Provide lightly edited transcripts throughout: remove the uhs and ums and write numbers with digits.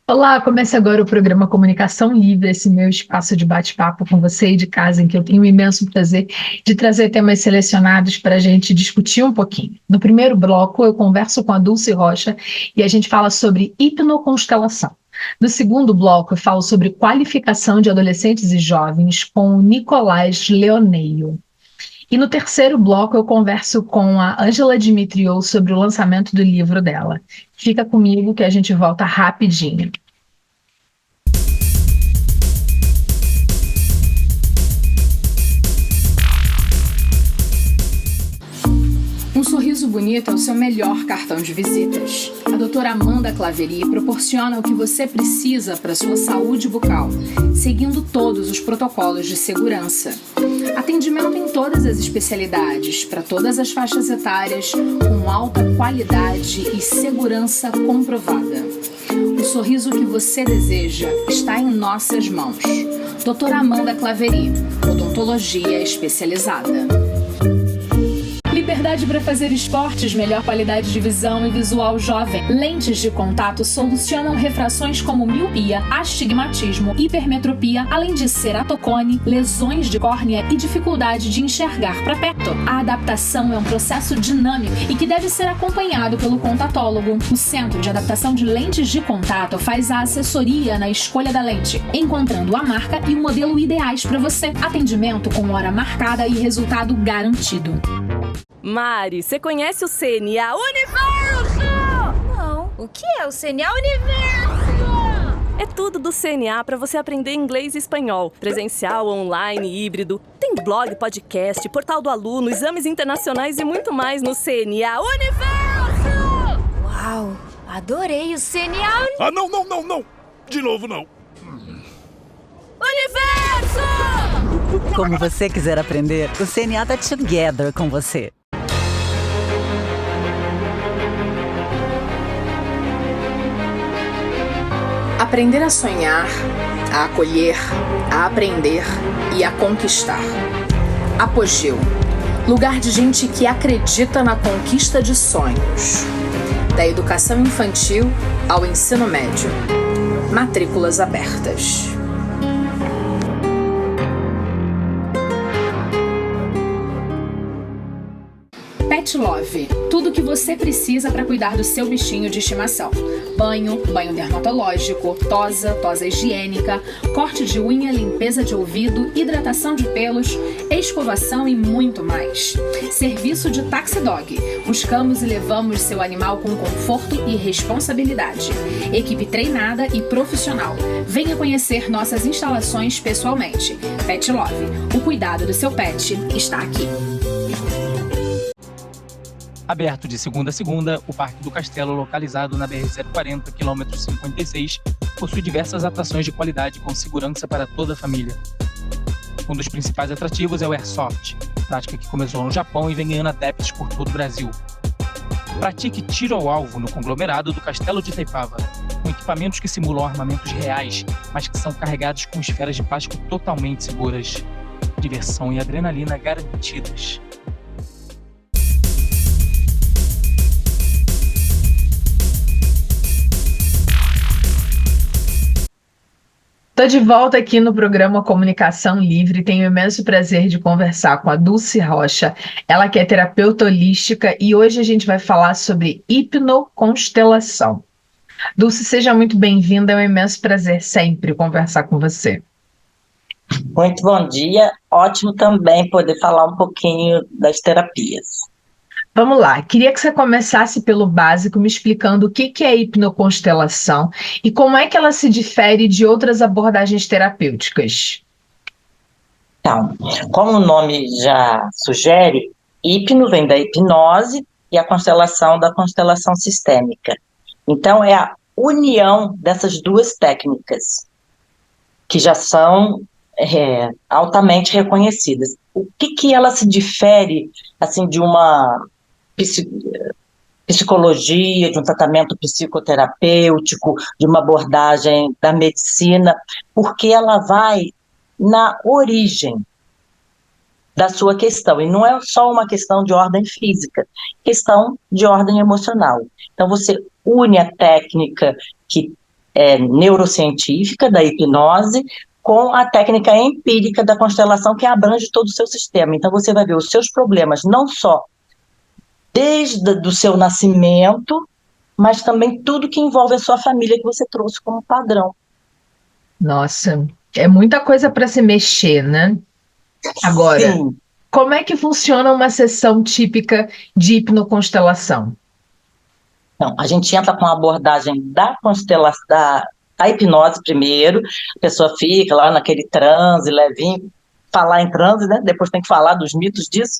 Olá, começa agora o programa Comunicação Livre, esse meu espaço de bate-papo com você e de casa, em que eu tenho o imenso prazer de trazer temas selecionados para a gente discutir um pouquinho. No primeiro bloco, eu converso com a Dulce Rocha e a gente fala sobre hipnoconstelação. No segundo bloco, eu falo sobre qualificação de adolescentes e jovens com o Nicolás Leoneio. E no terceiro bloco, eu converso com a Ângela Dimitriou sobre o lançamento do livro dela. Fica comigo que a gente volta rapidinho. Um sorriso bonito é o seu melhor cartão de visitas. A doutora Amanda Claveri proporciona o que você precisa para sua saúde bucal, seguindo todos os protocolos de segurança. Atendimento em todas as especialidades, para todas as faixas etárias, com alta qualidade e segurança comprovada. O sorriso que você deseja está em nossas mãos. Doutora Amanda Claveri, odontologia especializada. Liberdade para fazer esportes, melhor qualidade de visão e visual jovem. Lentes de contato solucionam refrações como miopia, astigmatismo, hipermetropia, além de ceratocone, lesões de córnea e dificuldade de enxergar para perto. A adaptação é um processo dinâmico e que deve ser acompanhado pelo contatólogo. O Centro de Adaptação de Lentes de Contato faz a assessoria na escolha da lente, encontrando a marca e o modelo ideais para você. Atendimento com hora marcada e resultado garantido. Mari, você conhece o CNA Universo? Não. O que é o CNA Universo? É tudo do CNA para você aprender inglês e espanhol. Presencial, online, híbrido. Tem blog, podcast, portal do aluno, exames internacionais e muito mais no CNA Universo! Uau, adorei o CNA Ah, não! De novo, não. Universo! Como você quiser aprender, o CNA tá together com você. Aprender a sonhar, a acolher, a aprender e a conquistar. Apogeu. Lugar de gente que acredita na conquista de sonhos. Da educação infantil ao ensino médio. Matrículas abertas. Pet Love. Tudo o que você precisa para cuidar do seu bichinho de estimação. Banho dermatológico, tosa higiênica, corte de unha, limpeza de ouvido, hidratação de pelos, escovação e muito mais. Serviço de Taxi Dog. Buscamos e levamos seu animal com conforto e responsabilidade. Equipe treinada e profissional. Venha conhecer nossas instalações pessoalmente. Pet Love. O cuidado do seu pet está aqui. Aberto de segunda a segunda, o Parque do Castelo, localizado na BR-040, quilômetro 56, possui diversas atrações de qualidade com segurança para toda a família. Um dos principais atrativos é o Airsoft, prática que começou no Japão e vem ganhando adeptos por todo o Brasil. Pratique tiro ao alvo no conglomerado do Castelo de Itaipava, com equipamentos que simulam armamentos reais, mas que são carregados com esferas de plástico totalmente seguras. Diversão e adrenalina garantidas. Estou de volta aqui no programa Comunicação Livre. Tenho o imenso prazer de conversar com a Dulce Rocha, ela que é terapeuta holística, e hoje a gente vai falar sobre hipnoconstelação. Dulce, seja muito bem-vinda, é um imenso prazer sempre conversar com você. Muito bom dia, ótimo também poder falar um pouquinho das terapias. Vamos lá, queria que você começasse pelo básico, me explicando o que é a hipnoconstelação e como é que ela se difere de outras abordagens terapêuticas. Então, como o nome já sugere, hipno vem da hipnose e a constelação da constelação sistêmica. Então, é a união dessas duas técnicas, que já são altamente reconhecidas. O que ela se difere assim, de uma psicologia, de um tratamento psicoterapêutico, de uma abordagem da medicina, porque ela vai na origem da sua questão, e não é só uma questão de ordem física, questão de ordem emocional. Então você une a técnica que neurocientífica da hipnose com a técnica empírica da constelação que abrange todo o seu sistema. Então você vai ver os seus problemas não só desde o seu nascimento, mas também tudo que envolve a sua família que você trouxe como padrão. Nossa, é muita coisa para se mexer, né? Agora, Sim. como é que funciona uma sessão típica de hipnoconstelação? Então, a gente entra com a abordagem da constelação, da hipnose primeiro, a pessoa fica lá naquele transe levinho, falar em transe, né? Depois tem que falar dos mitos disso.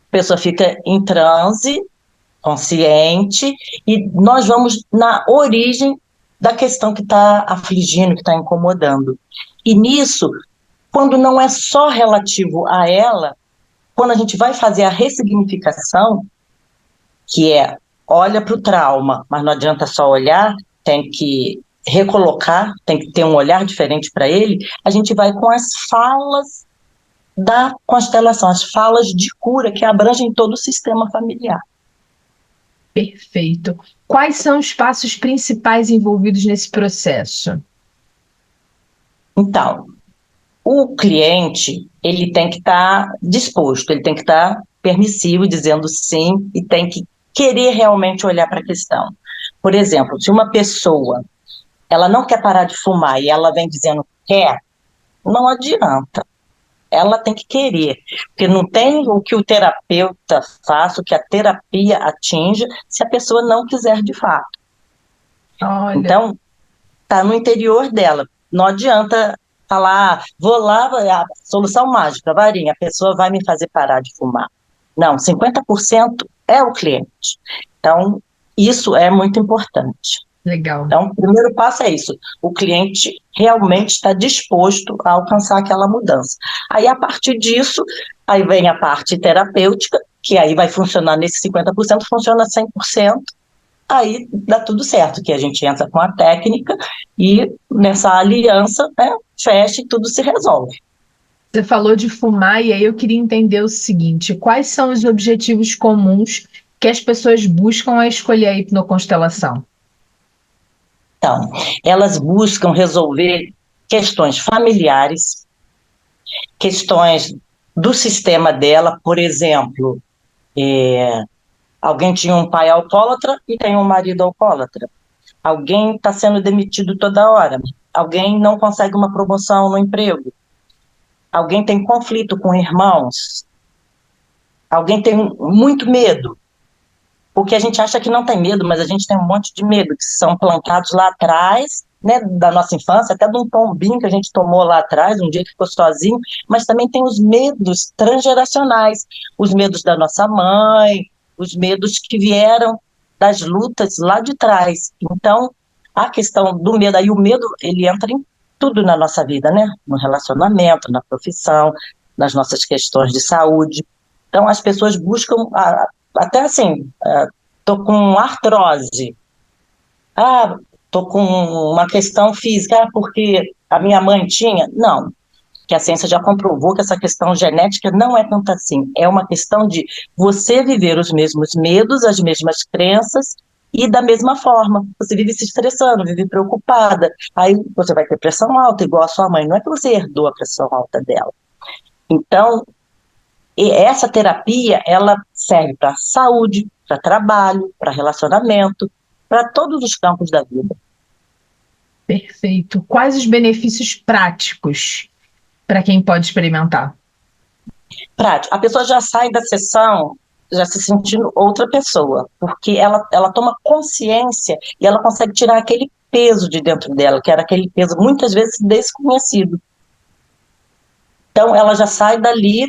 A pessoa fica em transe, consciente, e nós vamos na origem da questão que está afligindo, que está incomodando. E nisso, quando não é só relativo a ela, quando a gente vai fazer a ressignificação, que é olha para o trauma, mas não adianta só olhar, tem que recolocar, tem que ter um olhar diferente para ele, a gente vai com as falas da constelação, as falas de cura que abrangem todo o sistema familiar. Perfeito. Quais são os passos principais envolvidos nesse processo? Então, o cliente, ele tem que estar disposto, ele tem que estar permissivo, dizendo sim, e tem que querer realmente olhar para a questão. Por exemplo, se uma pessoa, ela não quer parar de fumar e ela vem dizendo que quer, não adianta. Ela tem que querer, porque não tem o que o terapeuta faça, o que a terapia atinja, se a pessoa não quiser de fato. Olha, Então, está no interior dela. Não adianta falar, vou lá, a solução mágica, varinha, a pessoa vai me fazer parar de fumar. Não, 50% é o cliente. Então, isso é muito importante. legal. Então, o primeiro passo é isso, o cliente realmente está disposto a alcançar aquela mudança. Aí, a partir disso, aí vem a parte terapêutica, que aí vai funcionar nesse 50%, funciona 100%, aí dá tudo certo, que a gente entra com a técnica e nessa aliança, né, fecha e tudo se resolve. Você falou de fumar e aí eu queria entender o seguinte: quais são os objetivos comuns que as pessoas buscam ao escolher a hipnoconstelação? Então, elas buscam resolver questões familiares, questões do sistema dela, por exemplo, alguém tinha um pai alcoólatra e tem um marido alcoólatra. Alguém está sendo demitido toda hora. Alguém não consegue uma promoção no emprego. Alguém tem conflito com irmãos. Alguém tem muito medo. Porque a gente acha que não tem medo, mas a gente tem um monte de medo que são plantados lá atrás, né, da nossa infância, até de um tombinho que a gente tomou lá atrás, um dia que ficou sozinho, mas também tem os medos transgeracionais, os medos da nossa mãe, os medos que vieram das lutas lá de trás. Então, a questão do medo, aí o medo, ele entra em tudo na nossa vida, né? No relacionamento, na profissão, nas nossas questões de saúde. Então, as pessoas buscam, até assim, tô com artrose, tô com uma questão física, porque a minha mãe tinha. Não, que a ciência já comprovou que essa questão genética não é tanto assim, é uma questão de você viver os mesmos medos, as mesmas crenças, e da mesma forma, você vive se estressando, vive preocupada, aí você vai ter pressão alta, igual a sua mãe, não é que você herdou a pressão alta dela. Então, essa terapia, ela serve para saúde, para trabalho, para relacionamento, para todos os campos da vida. Perfeito. Quais os benefícios práticos para quem pode experimentar? Prático. A pessoa já sai da sessão já se sentindo outra pessoa, porque ela toma consciência e ela consegue tirar aquele peso de dentro dela, que era aquele peso muitas vezes desconhecido. Então ela já sai dali,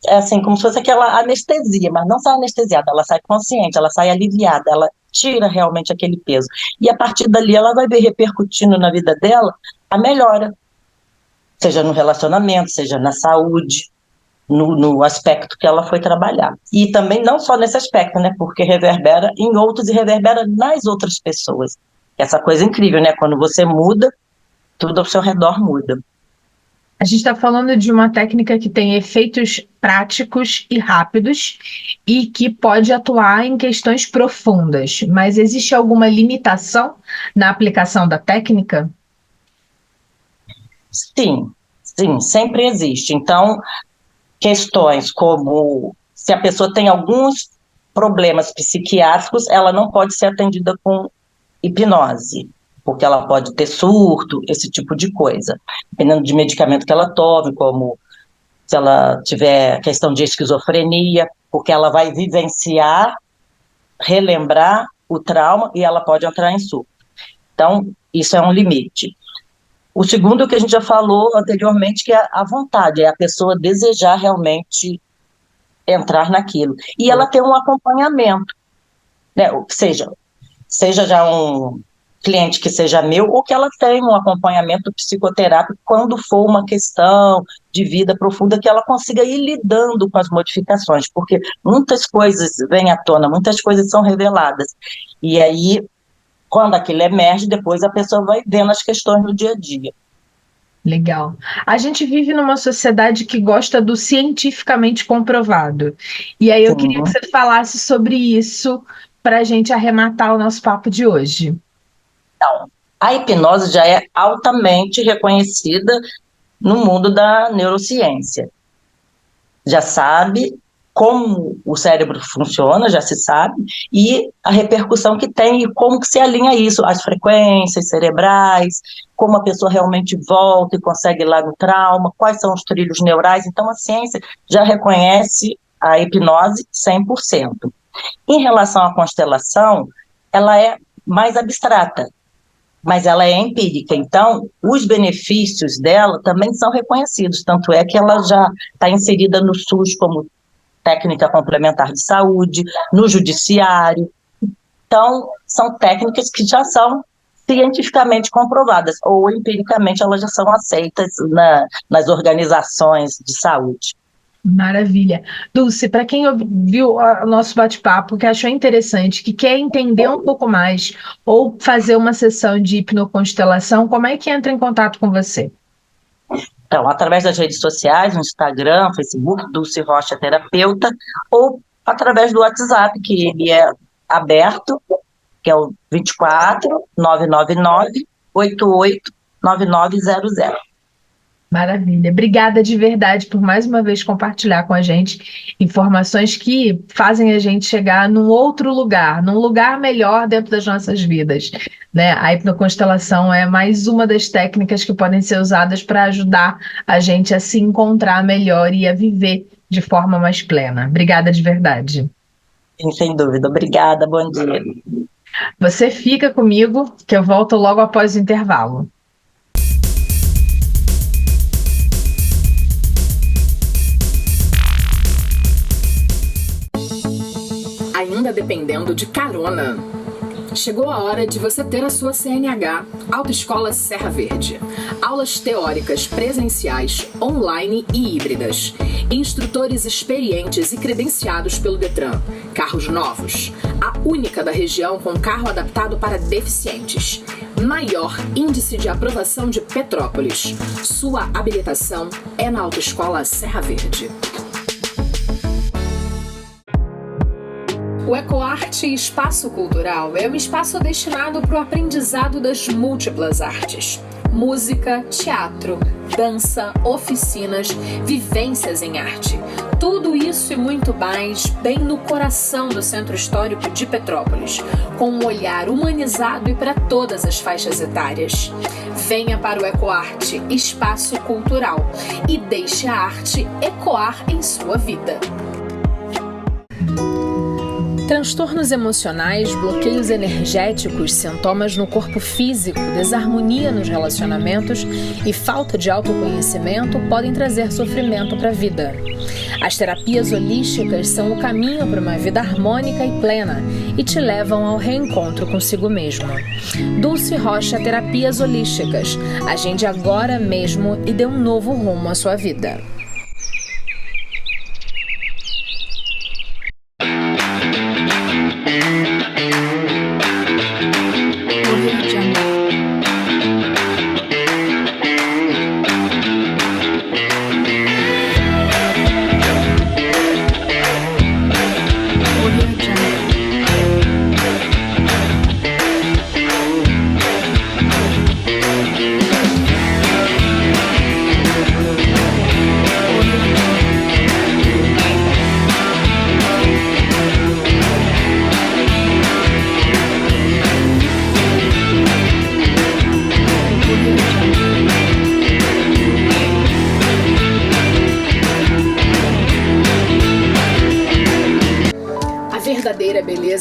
assim, como se fosse aquela anestesia, mas não sai anestesiada, ela sai consciente, ela sai aliviada, ela tira realmente aquele peso. E a partir dali ela vai ver repercutindo na vida dela a melhora, seja no relacionamento, seja na saúde, no aspecto que ela foi trabalhar. E também não só nesse aspecto, né, porque reverbera em outros e reverbera nas outras pessoas. Essa coisa incrível, né, quando você muda, tudo ao seu redor muda. A gente está falando de uma técnica que tem efeitos práticos e rápidos e que pode atuar em questões profundas, mas existe alguma limitação na aplicação da técnica? Sim, sim, sempre existe. Então, questões como se a pessoa tem alguns problemas psiquiátricos, ela não pode ser atendida com hipnose, porque ela pode ter surto, esse tipo de coisa, dependendo de medicamento que ela tome, como se ela tiver questão de esquizofrenia, porque ela vai vivenciar, relembrar o trauma e ela pode entrar em surto. Então, isso é um limite. O segundo que a gente já falou anteriormente, que é a vontade, é a pessoa desejar realmente entrar naquilo. E ela ter um acompanhamento, né? Seja já um cliente que seja meu, ou que ela tenha um acompanhamento psicoterápico quando for uma questão de vida profunda, que ela consiga ir lidando com as modificações, porque muitas coisas vêm à tona, muitas coisas são reveladas. E aí, quando aquilo emerge, depois a pessoa vai vendo as questões no dia a dia. Legal. A gente vive numa sociedade que gosta do cientificamente comprovado. E aí eu queria que Sim. você falasse sobre isso para a gente arrematar o nosso papo de hoje. Então, a hipnose já é altamente reconhecida no mundo da neurociência. Já sabe como o cérebro funciona, já se sabe, e a repercussão que tem e como que se alinha isso, as frequências cerebrais, como a pessoa realmente volta e consegue ir lá no trauma, quais são os trilhos neurais. Então, a ciência já reconhece a hipnose 100%. Em relação à constelação, ela é mais abstrata, mas ela é empírica, então os benefícios dela também são reconhecidos, tanto é que ela já está inserida no SUS como técnica complementar de saúde, no judiciário. Então, são técnicas que já são cientificamente comprovadas, ou empiricamente elas já são aceitas nas organizações de saúde. Maravilha. Dulce, para quem viu o nosso bate-papo, que achou interessante, que quer entender um pouco mais ou fazer uma sessão de hipnoconstelação, como é que entra em contato com você? Então, através das redes sociais, no Instagram, Facebook, Dulce Rocha Terapeuta, ou através do WhatsApp, que ele é aberto, que é o 24 999 88 9900. Maravilha. Obrigada de verdade por mais uma vez compartilhar com a gente informações que fazem a gente chegar num outro lugar, num lugar melhor dentro das nossas vidas, né? A hipnoconstelação é mais uma das técnicas que podem ser usadas para ajudar a gente a se encontrar melhor e a viver de forma mais plena. Obrigada de verdade. Sem dúvida. Obrigada, bom dia. Você fica comigo, que eu volto logo após o intervalo. Ainda dependendo de carona. Chegou a hora de você ter a sua CNH, Autoescola Serra Verde. Aulas teóricas presenciais, online e híbridas. Instrutores experientes e credenciados pelo Detran. Carros novos. A única da região com carro adaptado para deficientes. Maior índice de aprovação de Petrópolis. Sua habilitação é na Autoescola Serra Verde. O EcoArte Espaço Cultural é um espaço destinado para o aprendizado das múltiplas artes. Música, teatro, dança, oficinas, vivências em arte. Tudo isso e muito mais bem no coração do Centro Histórico de Petrópolis, com um olhar humanizado e para todas as faixas etárias. Venha para o EcoArte Espaço Cultural e deixe a arte ecoar em sua vida. Transtornos emocionais, bloqueios energéticos, sintomas no corpo físico, desarmonia nos relacionamentos e falta de autoconhecimento podem trazer sofrimento para a vida. As terapias holísticas são o caminho para uma vida harmônica e plena e te levam ao reencontro consigo mesmo. Dulce Rocha Terapias Holísticas. Agende agora mesmo e dê um novo rumo à sua vida.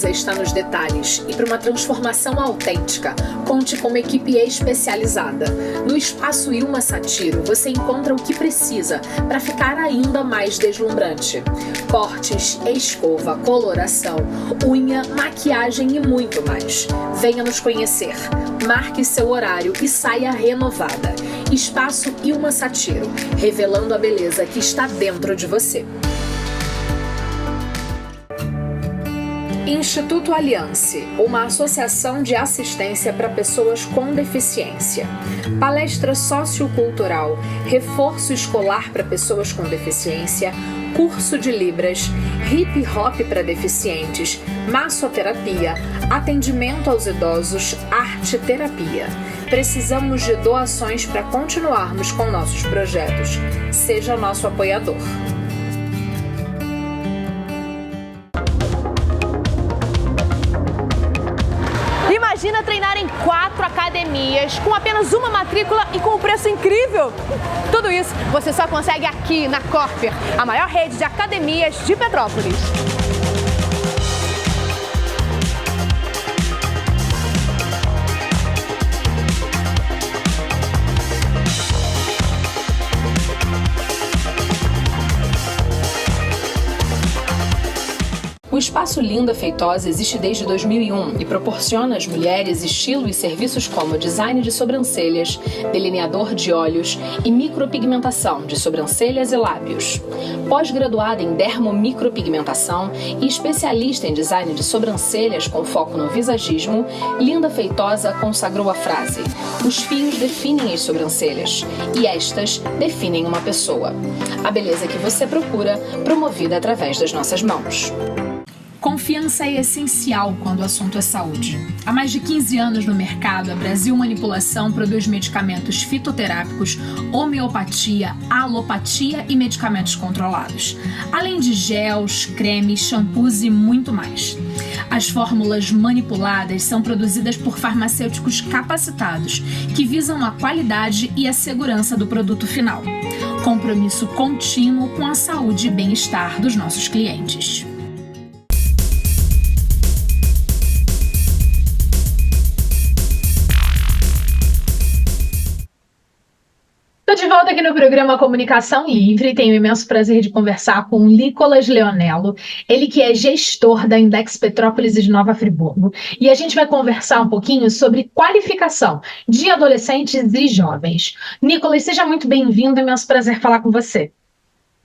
beleza está nos detalhes e para uma transformação autêntica, conte com uma equipe especializada. No Espaço Ilma Satiro, você encontra o que precisa para ficar ainda mais deslumbrante. Cortes, escova, coloração, unha, maquiagem e muito mais. Venha nos conhecer. Marque seu horário e saia renovada. Espaço Ilma Satiro, revelando a beleza que está dentro de você. Instituto Aliance, uma associação de assistência para pessoas com deficiência. Palestra sociocultural, reforço escolar para pessoas com deficiência, curso de Libras, hip hop para deficientes, massoterapia, atendimento aos idosos, arte terapia. Precisamos de doações para continuarmos com nossos projetos. Seja nosso apoiador. Imagina treinar em 4 academias com apenas uma matrícula e com um preço incrível! Tudo isso você só consegue aqui na Corper, a maior rede de academias de Petrópolis. O Espaço Linda Feitosa existe desde 2001 e proporciona às mulheres estilo e serviços como design de sobrancelhas, delineador de olhos e micropigmentação de sobrancelhas e lábios. Pós-graduada em dermomicropigmentação e especialista em design de sobrancelhas com foco no visagismo, Linda Feitosa consagrou a frase: "Os fios definem as sobrancelhas e estas definem uma pessoa". A beleza que você procura, promovida através das nossas mãos. Confiança é essencial quando o assunto é saúde. Há mais de 15 anos no mercado, a Brasil Manipulação produz medicamentos fitoterápicos, homeopatia, alopatia e medicamentos controlados, além de gels, cremes, shampoos e muito mais. As fórmulas manipuladas são produzidas por farmacêuticos capacitados, que visam a qualidade e a segurança do produto final. Compromisso contínuo com a saúde e bem-estar dos nossos clientes. Estou de volta aqui no programa Comunicação Livre. Tenho o imenso prazer de conversar com o Nicolas Leonello, ele que é gestor da Index Petrópolis de Nova Friburgo. E a gente vai conversar um pouquinho sobre qualificação de adolescentes e jovens. Nicolas, seja muito bem-vindo, é imenso prazer falar com você.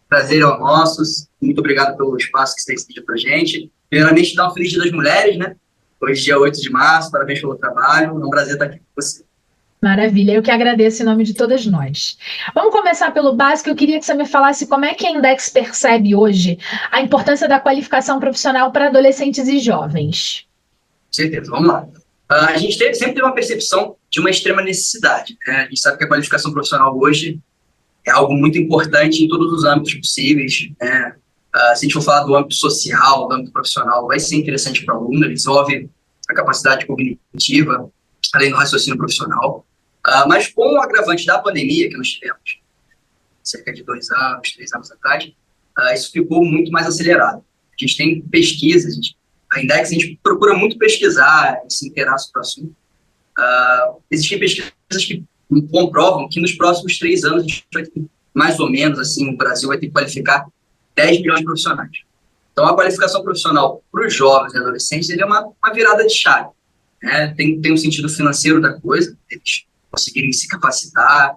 Prazer é nosso, muito obrigado pelo espaço que você tem cedido para a gente. Primeiramente, dar um feliz Dia das Mulheres, né? Hoje, dia 8 de março, parabéns pelo trabalho, é um prazer estar aqui com você. Maravilha, eu que agradeço em nome de todas nós. Vamos começar pelo básico. Eu queria que você me falasse como é que a Index percebe hoje a importância da qualificação profissional para adolescentes e jovens. Com certeza, vamos lá. A gente sempre teve uma percepção de uma extrema necessidade, né? A gente sabe que a qualificação profissional hoje é algo muito importante em todos os âmbitos possíveis, né? Se a gente for falar do âmbito social, do âmbito profissional, vai ser interessante para o aluno, ele desenvolve a capacidade cognitiva, além do raciocínio profissional. Mas com o agravante da pandemia que nós tivemos, cerca de 2 anos, 3 anos atrás, isso ficou muito mais acelerado. A gente tem pesquisas, a Index, a gente procura muito pesquisar e se inteirar sobre o assunto. Existem pesquisas que comprovam que nos próximos 3 anos a gente vai ter, mais ou menos, assim, o Brasil vai ter que qualificar 10 milhões de profissionais. Então, a qualificação profissional para os jovens e adolescentes ele é uma virada de chave. Tem um sentido financeiro da coisa, eles conseguirem se capacitar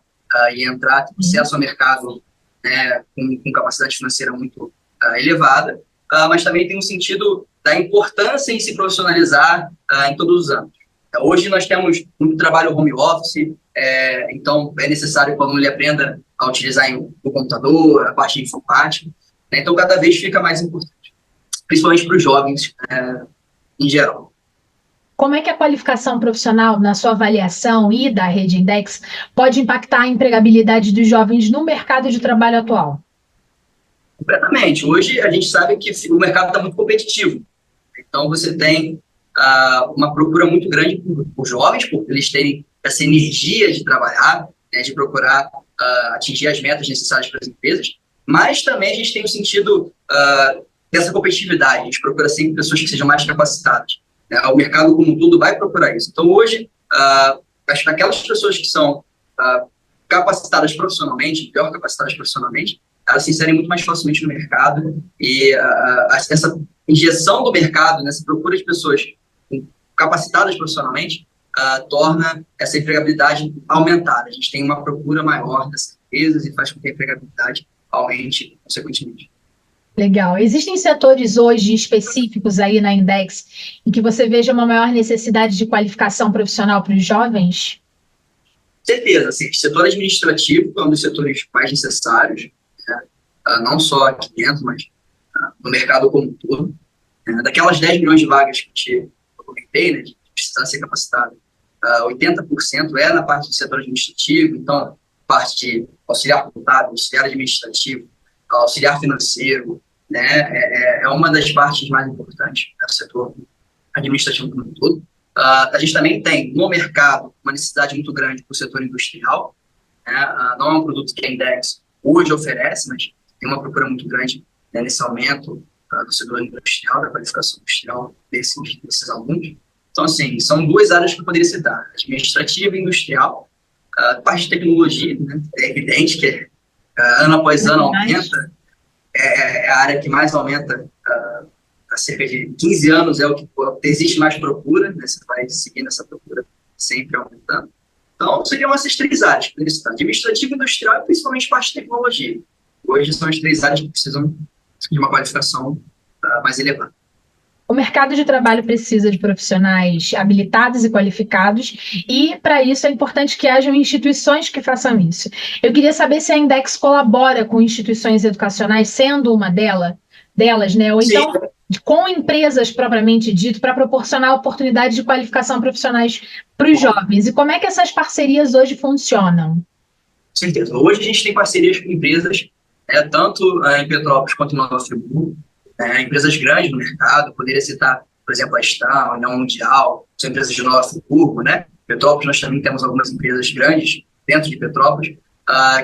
e entrar, ter acesso ao mercado, né, com capacidade financeira muito elevada, mas também tem um sentido da importância em se profissionalizar em todos os âmbitos. Hoje nós temos muito trabalho home office, então é necessário que o aluno ele aprenda a utilizar o computador, a parte de informática, né, então cada vez fica mais importante, principalmente para os jovens em geral. Como é que a qualificação profissional, na sua avaliação e da Rede Index, pode impactar a empregabilidade dos jovens no mercado de trabalho atual? Completamente. Hoje a gente sabe que o mercado está muito competitivo. Então você tem uma procura muito grande por jovens, por eles terem essa energia de trabalhar, né, de procurar atingir as metas necessárias para as empresas, mas também a gente tem o sentido dessa competitividade. A gente procura sempre pessoas que sejam mais capacitadas, né? O mercado como um todo vai procurar isso. Então, hoje, acho que aquelas pessoas que são capacitadas profissionalmente, pior capacitadas profissionalmente, elas se inserem muito mais facilmente no mercado e essa injeção do mercado, nessa procura de pessoas capacitadas profissionalmente, torna essa empregabilidade aumentada. A gente tem uma procura maior dessas empresas e faz com que a empregabilidade aumente consequentemente. Legal. Existem setores hoje específicos aí na Index em que você veja uma maior necessidade de qualificação profissional para os jovens? Certeza, assim, o setor administrativo é um dos setores mais necessários, né? Não só aqui dentro, mas no mercado como um todo. Daquelas 10 milhões de vagas que eu comentei, né, de precisar ser capacitado, 80% é na parte do setor administrativo, então, parte de auxiliar contábil, auxiliar administrativo, auxiliar financeiro, né, é uma das partes mais importantes do setor administrativo como um todo. A gente também tem no mercado uma necessidade muito grande para o setor industrial, né? Não é um produto que a Index hoje oferece, mas tem uma procura muito grande, né, nesse aumento do setor industrial, da qualificação industrial desses alunos. Então, assim, são duas áreas que eu poderia citar, administrativa e industrial. Parte de tecnologia, né, é evidente que ano após ano aumenta, é a área que mais aumenta. Há cerca de 15 anos é o que existe mais procura, né? Você vai seguindo essa procura sempre aumentando. Então, seriam essas três áreas, administrativo, industrial e principalmente parte de tecnologia. Hoje são as três áreas que precisam de uma qualificação mais elevada. O mercado de trabalho precisa de profissionais habilitados e qualificados, e, para isso, é importante que hajam instituições que façam isso. Eu queria saber se a Index colabora com instituições educacionais, sendo uma delas, né? Ou então, com empresas propriamente dito, para proporcionar oportunidades de qualificação profissionais para os jovens. E como é que essas parcerias hoje funcionam? Com certeza. Hoje a gente tem parcerias com empresas, tanto em Petrópolis quanto em Nova Friburgo, empresas grandes no mercado. Poderia citar, por exemplo, a Star, a União Mundial, são empresas de Nova Friburgo, né? Petrópolis, nós também temos algumas empresas grandes dentro de Petrópolis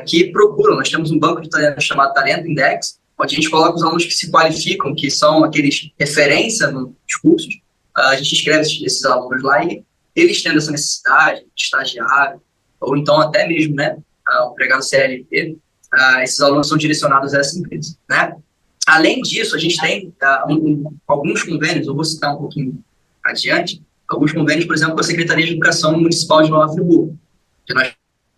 que procuram. Nós temos um banco de talento chamado Talento Index, onde a gente coloca os alunos que se qualificam, que são aqueles referência nos cursos. A gente escreve esses alunos lá e eles tendo essa necessidade de estagiário, ou então até mesmo, né, um empregado CLT, esses alunos são direcionados a essa empresa, né? Além disso, a gente tem alguns convênios, eu vou citar um pouquinho adiante, alguns convênios, por exemplo, com a Secretaria de Educação Municipal de Nova Friburgo, que nós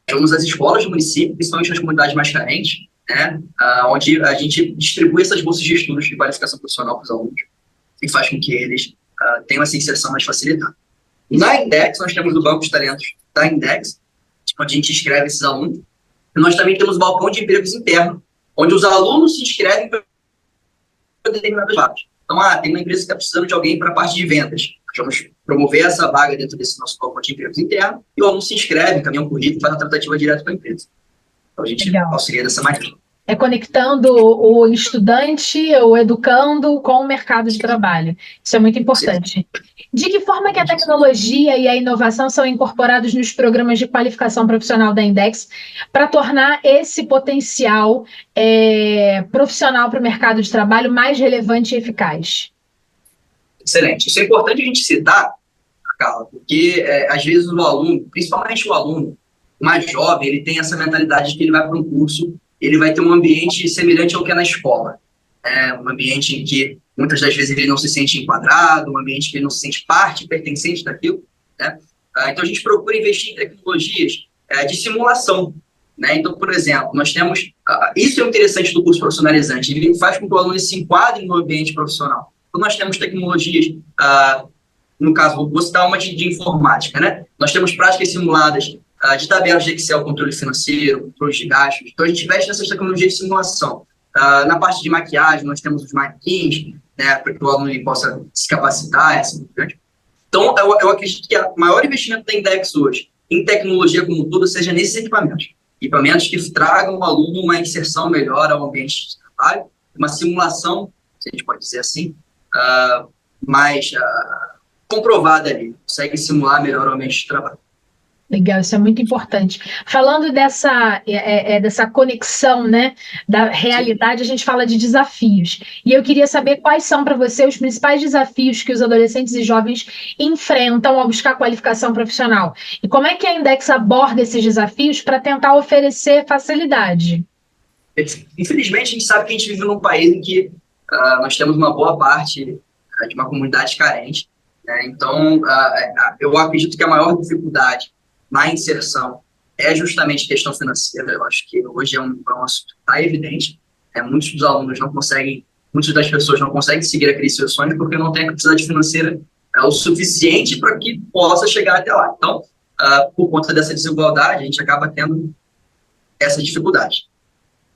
temos as escolas do município, principalmente nas comunidades mais carentes, né, onde a gente distribui essas bolsas de estudos de qualificação profissional para os alunos e faz com que eles tenham essa inserção mais facilitada. Na Index, nós temos o banco de talentos da Index, onde a gente inscreve esses alunos, e nós também temos o balcão de empregos interno, onde os alunos se inscrevem para determinadas vagas. Então, tem uma empresa que está precisando de alguém para a parte de vendas. Nós vamos promover essa vaga dentro desse nosso balcão de empregos interno, e o aluno se inscreve, encaminha um currículo e faz a tratativa direto com a empresa. Então, a gente auxilia dessa maneira. É conectando o estudante, o educando com o mercado de trabalho. Isso é muito importante. De que forma que a tecnologia e a inovação são incorporados nos programas de qualificação profissional da Index para tornar esse potencial profissional para o mercado de trabalho mais relevante e eficaz? Excelente. Isso é importante a gente citar, Carla, porque às vezes o aluno, principalmente o aluno mais jovem, ele tem essa mentalidade de que ele vai para um curso, ele vai ter um ambiente semelhante ao que é na escola. Um ambiente em que, muitas das vezes, ele não se sente enquadrado, um ambiente que ele não se sente parte, pertencente daquilo, né? Então, a gente procura investir em tecnologias de simulação, né? Então, por exemplo, nós temos... isso é o interessante do curso profissionalizante, ele faz com que o aluno se enquadre no ambiente profissional. Então, nós temos tecnologias, no caso, vou citar uma de informática, né? Nós temos práticas simuladas de tabelas de Excel, controle financeiro, controle de gastos. Então, a gente investe nessas tecnologias de simulação. Na parte de maquiagem, nós temos os manequins, né, para que o aluno possa se capacitar, assim por diante. Então, eu acredito que o maior investimento da Index hoje, em tecnologia como um todo, seja nesses equipamentos. Equipamentos que tragam ao aluno uma inserção melhor ao ambiente de trabalho, uma simulação, se a gente pode dizer assim, mais comprovada ali, consegue simular melhor o ambiente de trabalho. Legal, isso é muito importante. Falando dessa conexão, né, da realidade, a gente fala de desafios. E eu queria saber quais são para você os principais desafios que os adolescentes e jovens enfrentam ao buscar qualificação profissional. E como é que a Index aborda esses desafios para tentar oferecer facilidade? Infelizmente, a gente sabe que a gente vive num país em que nós temos uma boa parte de uma comunidade carente, né? Então, eu acredito que a maior dificuldade na inserção é justamente a questão financeira. Eu acho que hoje é um assunto que está evidente. Muitos dos alunos não conseguem, muitas das pessoas não conseguem seguir aqueles seus sonhos porque não tem a capacidade financeira o suficiente para que possa chegar até lá. Então, por conta dessa desigualdade, a gente acaba tendo essa dificuldade.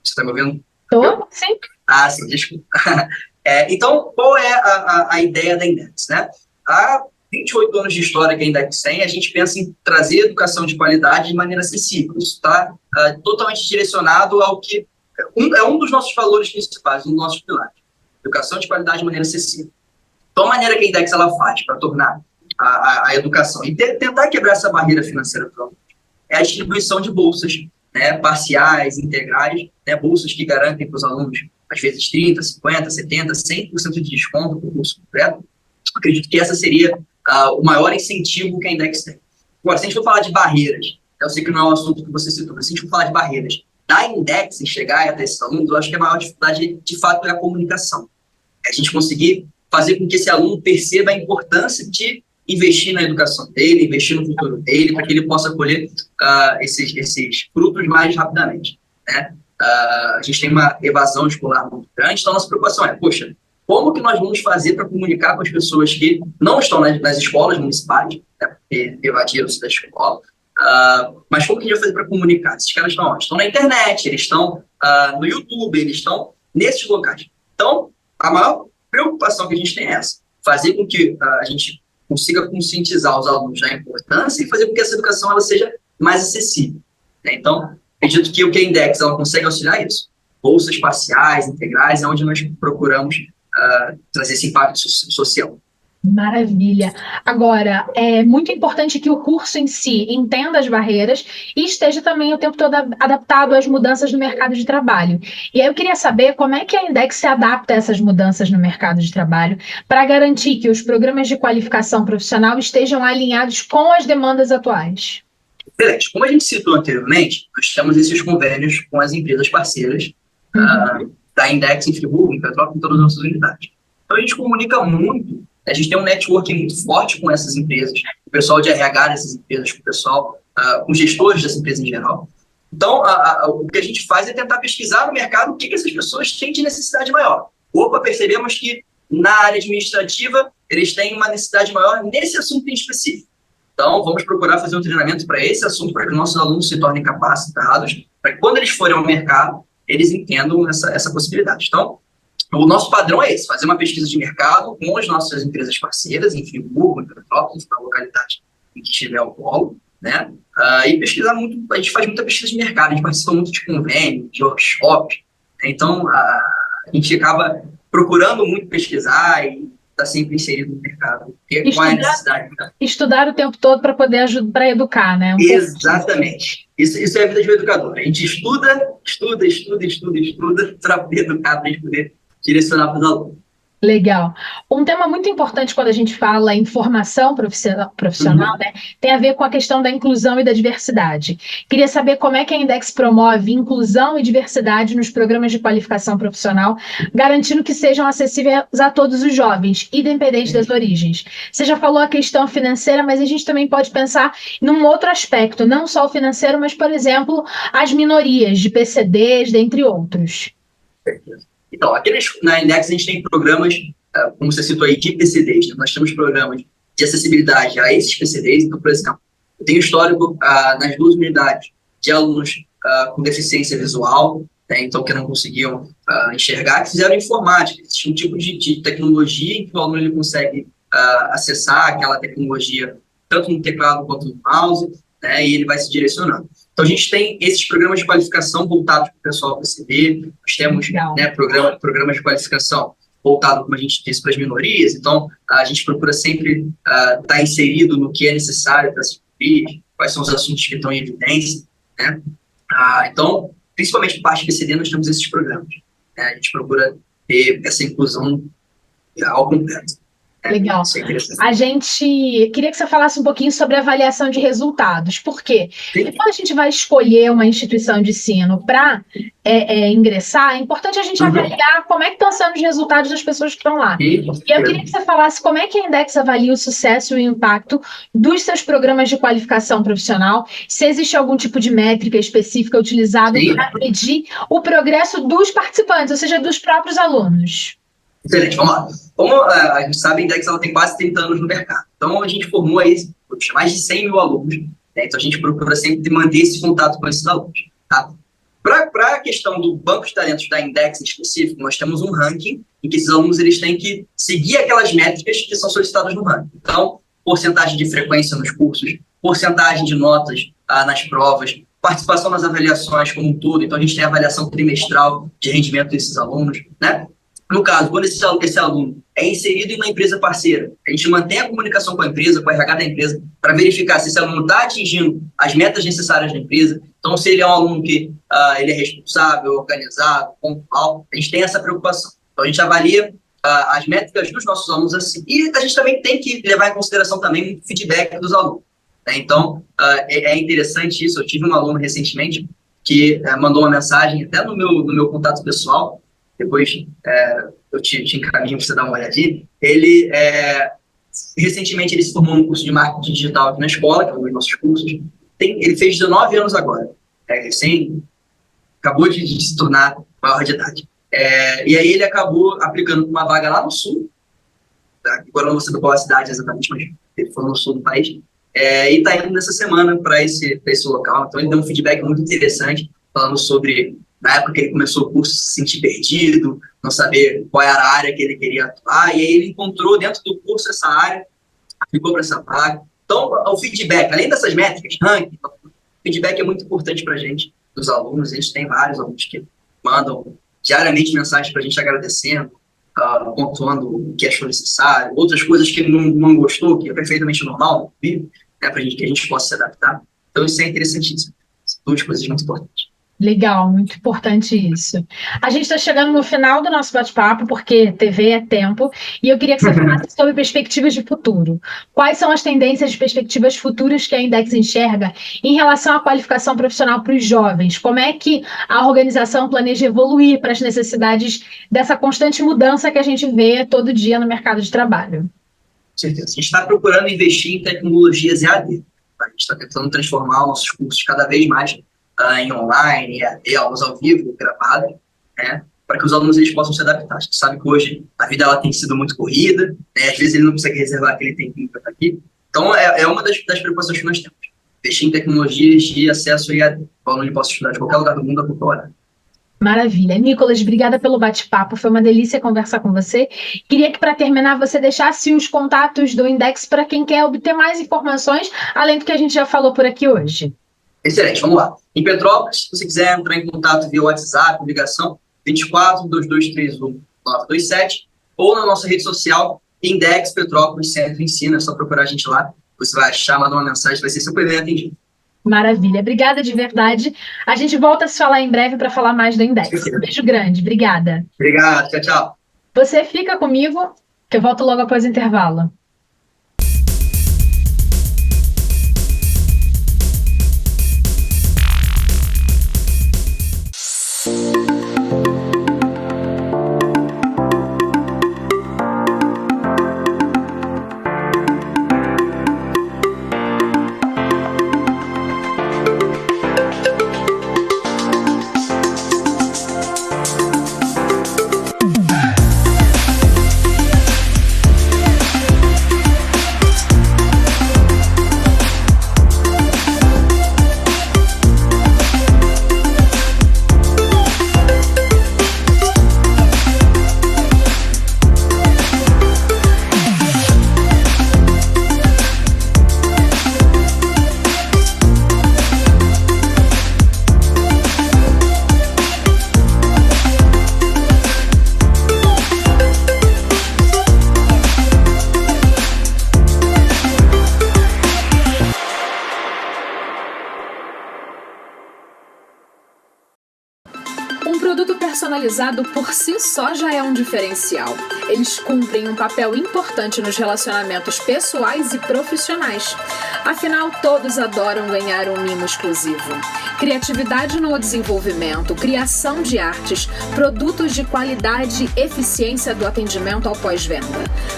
Você está me ouvindo? Estou, sim. Sim, desculpa. Então, qual é a ideia da Index, né? Há 28 anos de história que a Index tem, a gente pensa em trazer educação de qualidade de maneira acessível. Isso está totalmente direcionado ao que é um dos nossos valores principais, um dos nossos pilares. Educação de qualidade de maneira acessível. Então, a maneira que a Index ela faz para tornar a educação e tentar quebrar essa barreira financeira é a distribuição de bolsas, né, parciais, integrais, né, bolsas que garantem para os alunos, às vezes, 30%, 50%, 70%, 100% de desconto para o curso completo. Acredito que essa seria o maior incentivo que a Index tem. Agora, se a gente for falar de barreiras, eu sei que não é um assunto que você citou, mas se a gente for falar de barreiras da Index em chegar até esses alunos, eu acho que a maior dificuldade, de fato, é a comunicação. É a gente conseguir fazer com que esse aluno perceba a importância de investir na educação dele, investir no futuro dele, para que ele possa colher esses frutos mais rapidamente, né? A gente tem uma evasão escolar muito grande, então a nossa preocupação é, poxa, como que nós vamos fazer para comunicar com as pessoas que não estão nas escolas municipais, né, porque evadiram-se da escola, mas como que a gente vai fazer para comunicar? Esses caras estão onde? Estão na internet, eles estão no YouTube, eles estão nesses locais. Então, a maior preocupação que a gente tem é essa, fazer com que a gente consiga conscientizar os alunos da importância e fazer com que essa educação ela seja mais acessível, né? Então, acredito que o que a Index ela consegue auxiliar isso. Bolsas parciais, integrais, é onde nós procuramos trazer esse impacto social. Maravilha. Agora, é muito importante que o curso em si entenda as barreiras e esteja também o tempo todo adaptado às mudanças no mercado de trabalho. E aí eu queria saber como é que a Index se adapta a essas mudanças no mercado de trabalho para garantir que os programas de qualificação profissional estejam alinhados com as demandas atuais. Excelente. Como a gente citou anteriormente, nós temos esses convênios com as empresas parceiras da Index em Friburgo, em Petrópolis, em todas as nossas unidades. Então a gente comunica muito. A gente tem um networking muito forte com essas empresas, o pessoal de RH dessas empresas, com o pessoal, com gestores dessas empresas em geral. Então, o que a gente faz é tentar pesquisar no mercado o que essas pessoas têm de necessidade maior. Percebemos que na área administrativa eles têm uma necessidade maior nesse assunto em específico. Então, vamos procurar fazer um treinamento para esse assunto, para que nossos alunos se tornem capacitados, para que quando eles forem ao mercado, eles entendam essa possibilidade. Então, o nosso padrão é esse, fazer uma pesquisa de mercado com as nossas empresas parceiras, em Friburgo, em Petrópolis, na localidade em que estiver o polo, né? E pesquisar muito, a gente faz muita pesquisa de mercado, a gente participa muito de convênio, de workshop, né? Então a gente acaba procurando muito pesquisar e está sempre inserido no mercado. Qual é a necessidade? Estudar o tempo todo para poder ajudar, para educar, né? Exatamente. Isso é a vida de um educador. A gente estuda para poder educar, para a gente poder direcionar para os alunos. Legal. Um tema muito importante quando a gente fala em formação profissional, né, tem a ver com a questão da inclusão e da diversidade. Queria saber como é que a Index promove inclusão e diversidade nos programas de qualificação profissional, garantindo que sejam acessíveis a todos os jovens, independente das origens. Você já falou a questão financeira, mas a gente também pode pensar num outro aspecto, não só o financeiro, mas, por exemplo, as minorias de PCDs, dentre outros. Então, aqui na Index a gente tem programas, como você citou aí, de PCDs. Né? Nós temos programas de acessibilidade a esses PCDs. Então, por exemplo, eu tenho histórico nas 2 unidades de alunos com deficiência visual, né? Então, que não conseguiam enxergar, que fizeram informática. Existe um tipo de tecnologia em que o aluno ele consegue acessar aquela tecnologia tanto no teclado quanto no mouse, né? E ele vai se direcionando. Então, a gente tem esses programas de qualificação voltados para o pessoal PCD, nós temos, né, programas de qualificação voltados, como a gente disse, para as minorias. Então, a gente procura sempre estar inserido no que é necessário para se cumprir, quais são os assuntos que estão em evidência, né? Então, principalmente por parte do PCD, nós temos esses programas, né? A gente procura ter essa inclusão ao completo. Legal. A gente queria que você falasse um pouquinho sobre a avaliação de resultados. Por quê? Porque quando a gente vai escolher uma instituição de ensino para ingressar, é importante a gente avaliar como é que estão sendo os resultados das pessoas que estão lá. E eu queria que você falasse como é que a Index avalia o sucesso e o impacto dos seus programas de qualificação profissional, se existe algum tipo de métrica específica utilizada para medir o progresso dos participantes, ou seja, dos próprios alunos. Excelente, vamos lá. Como a gente sabe, a Index ela tem quase 30 anos no mercado. Então, a gente formou aí mais de 100 mil alunos. Né? Então, a gente procura sempre manter esse contato com esses alunos. Tá? Para a questão do banco de talentos da Index em específico, nós temos um ranking em que esses alunos eles têm que seguir aquelas métricas que são solicitadas no ranking. Então, porcentagem de frequência nos cursos, porcentagem de notas nas provas, participação nas avaliações como um todo. Então, a gente tem a avaliação trimestral de rendimento desses alunos, né? No caso, quando esse aluno é inserido em uma empresa parceira, a gente mantém a comunicação com a empresa, com o RH da empresa, para verificar se esse aluno está atingindo as metas necessárias da empresa. Então, se ele é um aluno que ele é responsável, organizado, pontual, a gente tem essa preocupação. Então, a gente avalia as métricas dos nossos alunos assim. E a gente também tem que levar em consideração também o feedback dos alunos. Né? Então, é interessante isso. Eu tive um aluno recentemente que mandou uma mensagem até no meu contato pessoal. Depois eu te encaminho para você dar uma olhadinha. Ele, recentemente, ele se formou no curso de marketing digital aqui na escola, que é um dos nossos cursos. Ele fez 19 anos agora. Acabou de se tornar maior de idade. E aí ele acabou aplicando uma vaga lá no sul. Tá? Agora eu não sei qual a cidade exatamente, mas ele foi no sul do país. E está indo nessa semana para esse local. Então ele deu um feedback muito interessante, falando sobre... Na época que ele começou o curso, se sentir perdido, não saber qual era a área que ele queria atuar, e aí ele encontrou dentro do curso essa área, aplicou para essa vaga. Então, o feedback, além dessas métricas, ranking, o feedback é muito importante para a gente, dos alunos. A gente tem vários alunos que mandam diariamente mensagens para a gente agradecendo, pontuando o que achou necessário, outras coisas que ele não gostou, que é perfeitamente normal, né, para que a gente possa se adaptar. Então, isso é interessantíssimo. São duas coisas muito importantes. Legal, muito importante isso. A gente está chegando no final do nosso bate-papo, porque TV é tempo, e eu queria que você falasse sobre perspectivas de futuro. Quais são as tendências de perspectivas futuras que a Index enxerga em relação à qualificação profissional para os jovens? Como é que a organização planeja evoluir para as necessidades dessa constante mudança que a gente vê todo dia no mercado de trabalho? Com certeza. A gente está procurando investir em tecnologias EAD. A gente está tentando transformar nossos cursos cada vez mais em online, aulas ao vivo, gravadas, né, para que os alunos eles possam se adaptar. A gente sabe que hoje a vida ela tem sido muito corrida, né, às vezes ele não consegue reservar aquele tempinho para estar aqui. Então, é uma das preocupações que nós temos. Investir em tecnologias de acesso EAD, para o aluno possa estudar de qualquer lugar do mundo a qualquer hora. Maravilha. Nicolas, obrigada pelo bate-papo. Foi uma delícia conversar com você. Queria que, para terminar, você deixasse os contatos do Index para quem quer obter mais informações, além do que a gente já falou por aqui hoje. Excelente, vamos lá. Em Petrópolis, se você quiser entrar em contato via WhatsApp, ligação, 24-2231-927, ou na nossa rede social, Index Petrópolis Centro Ensino, é só procurar a gente lá, você vai achar, mandar uma mensagem, vai ser super bem atendido. Maravilha, obrigada de verdade. A gente volta a se falar em breve para falar mais do Index. Um beijo grande, obrigada. Obrigado, tchau, tchau. Você fica comigo, que eu volto logo após o intervalo. personalizado por si só já é um diferencial. Eles cumprem um papel importante nos relacionamentos pessoais e profissionais. Afinal, todos adoram ganhar um mimo exclusivo. Criatividade no desenvolvimento, criação de artes, produtos de qualidade e eficiência do atendimento ao pós-venda.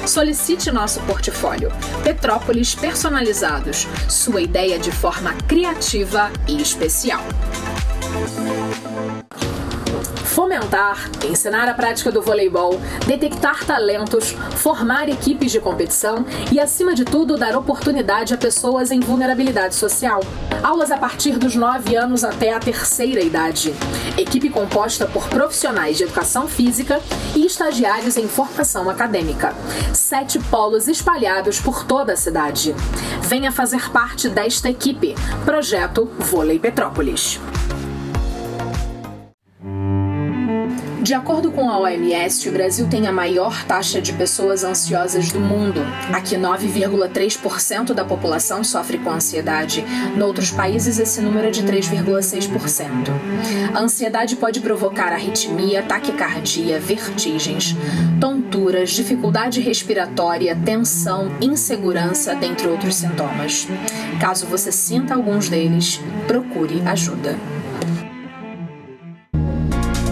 Solicite nosso portfólio. Petrópolis Personalizados. Sua ideia de forma criativa e especial. Fomentar, ensinar a prática do voleibol, detectar talentos, formar equipes de competição e, acima de tudo, dar oportunidade a pessoas em vulnerabilidade social. Aulas a partir dos 9 anos até a terceira idade. Equipe composta por profissionais de educação física e estagiários em formação acadêmica. 7 polos espalhados por toda a cidade. Venha fazer parte desta equipe. Projeto Vôlei Petrópolis. De acordo com a OMS, o Brasil tem a maior taxa de pessoas ansiosas do mundo. Aqui, 9,3% da população sofre com ansiedade. Noutros países, esse número é de 3,6%. A ansiedade pode provocar arritmia, taquicardia, vertigens, tonturas, dificuldade respiratória, tensão, insegurança, dentre outros sintomas. Caso você sinta alguns deles, procure ajuda.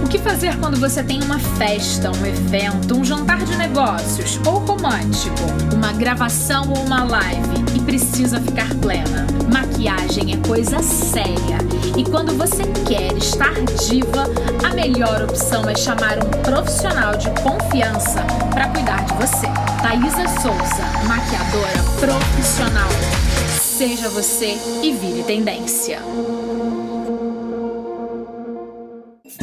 O que fazer quando você tem uma festa, um evento, um jantar de negócios ou romântico, uma gravação ou uma live e precisa ficar plena? Maquiagem é coisa séria e quando você quer estar diva, a melhor opção é chamar um profissional de confiança para cuidar de você. Thaisa Souza, maquiadora profissional. Seja você e vire tendência.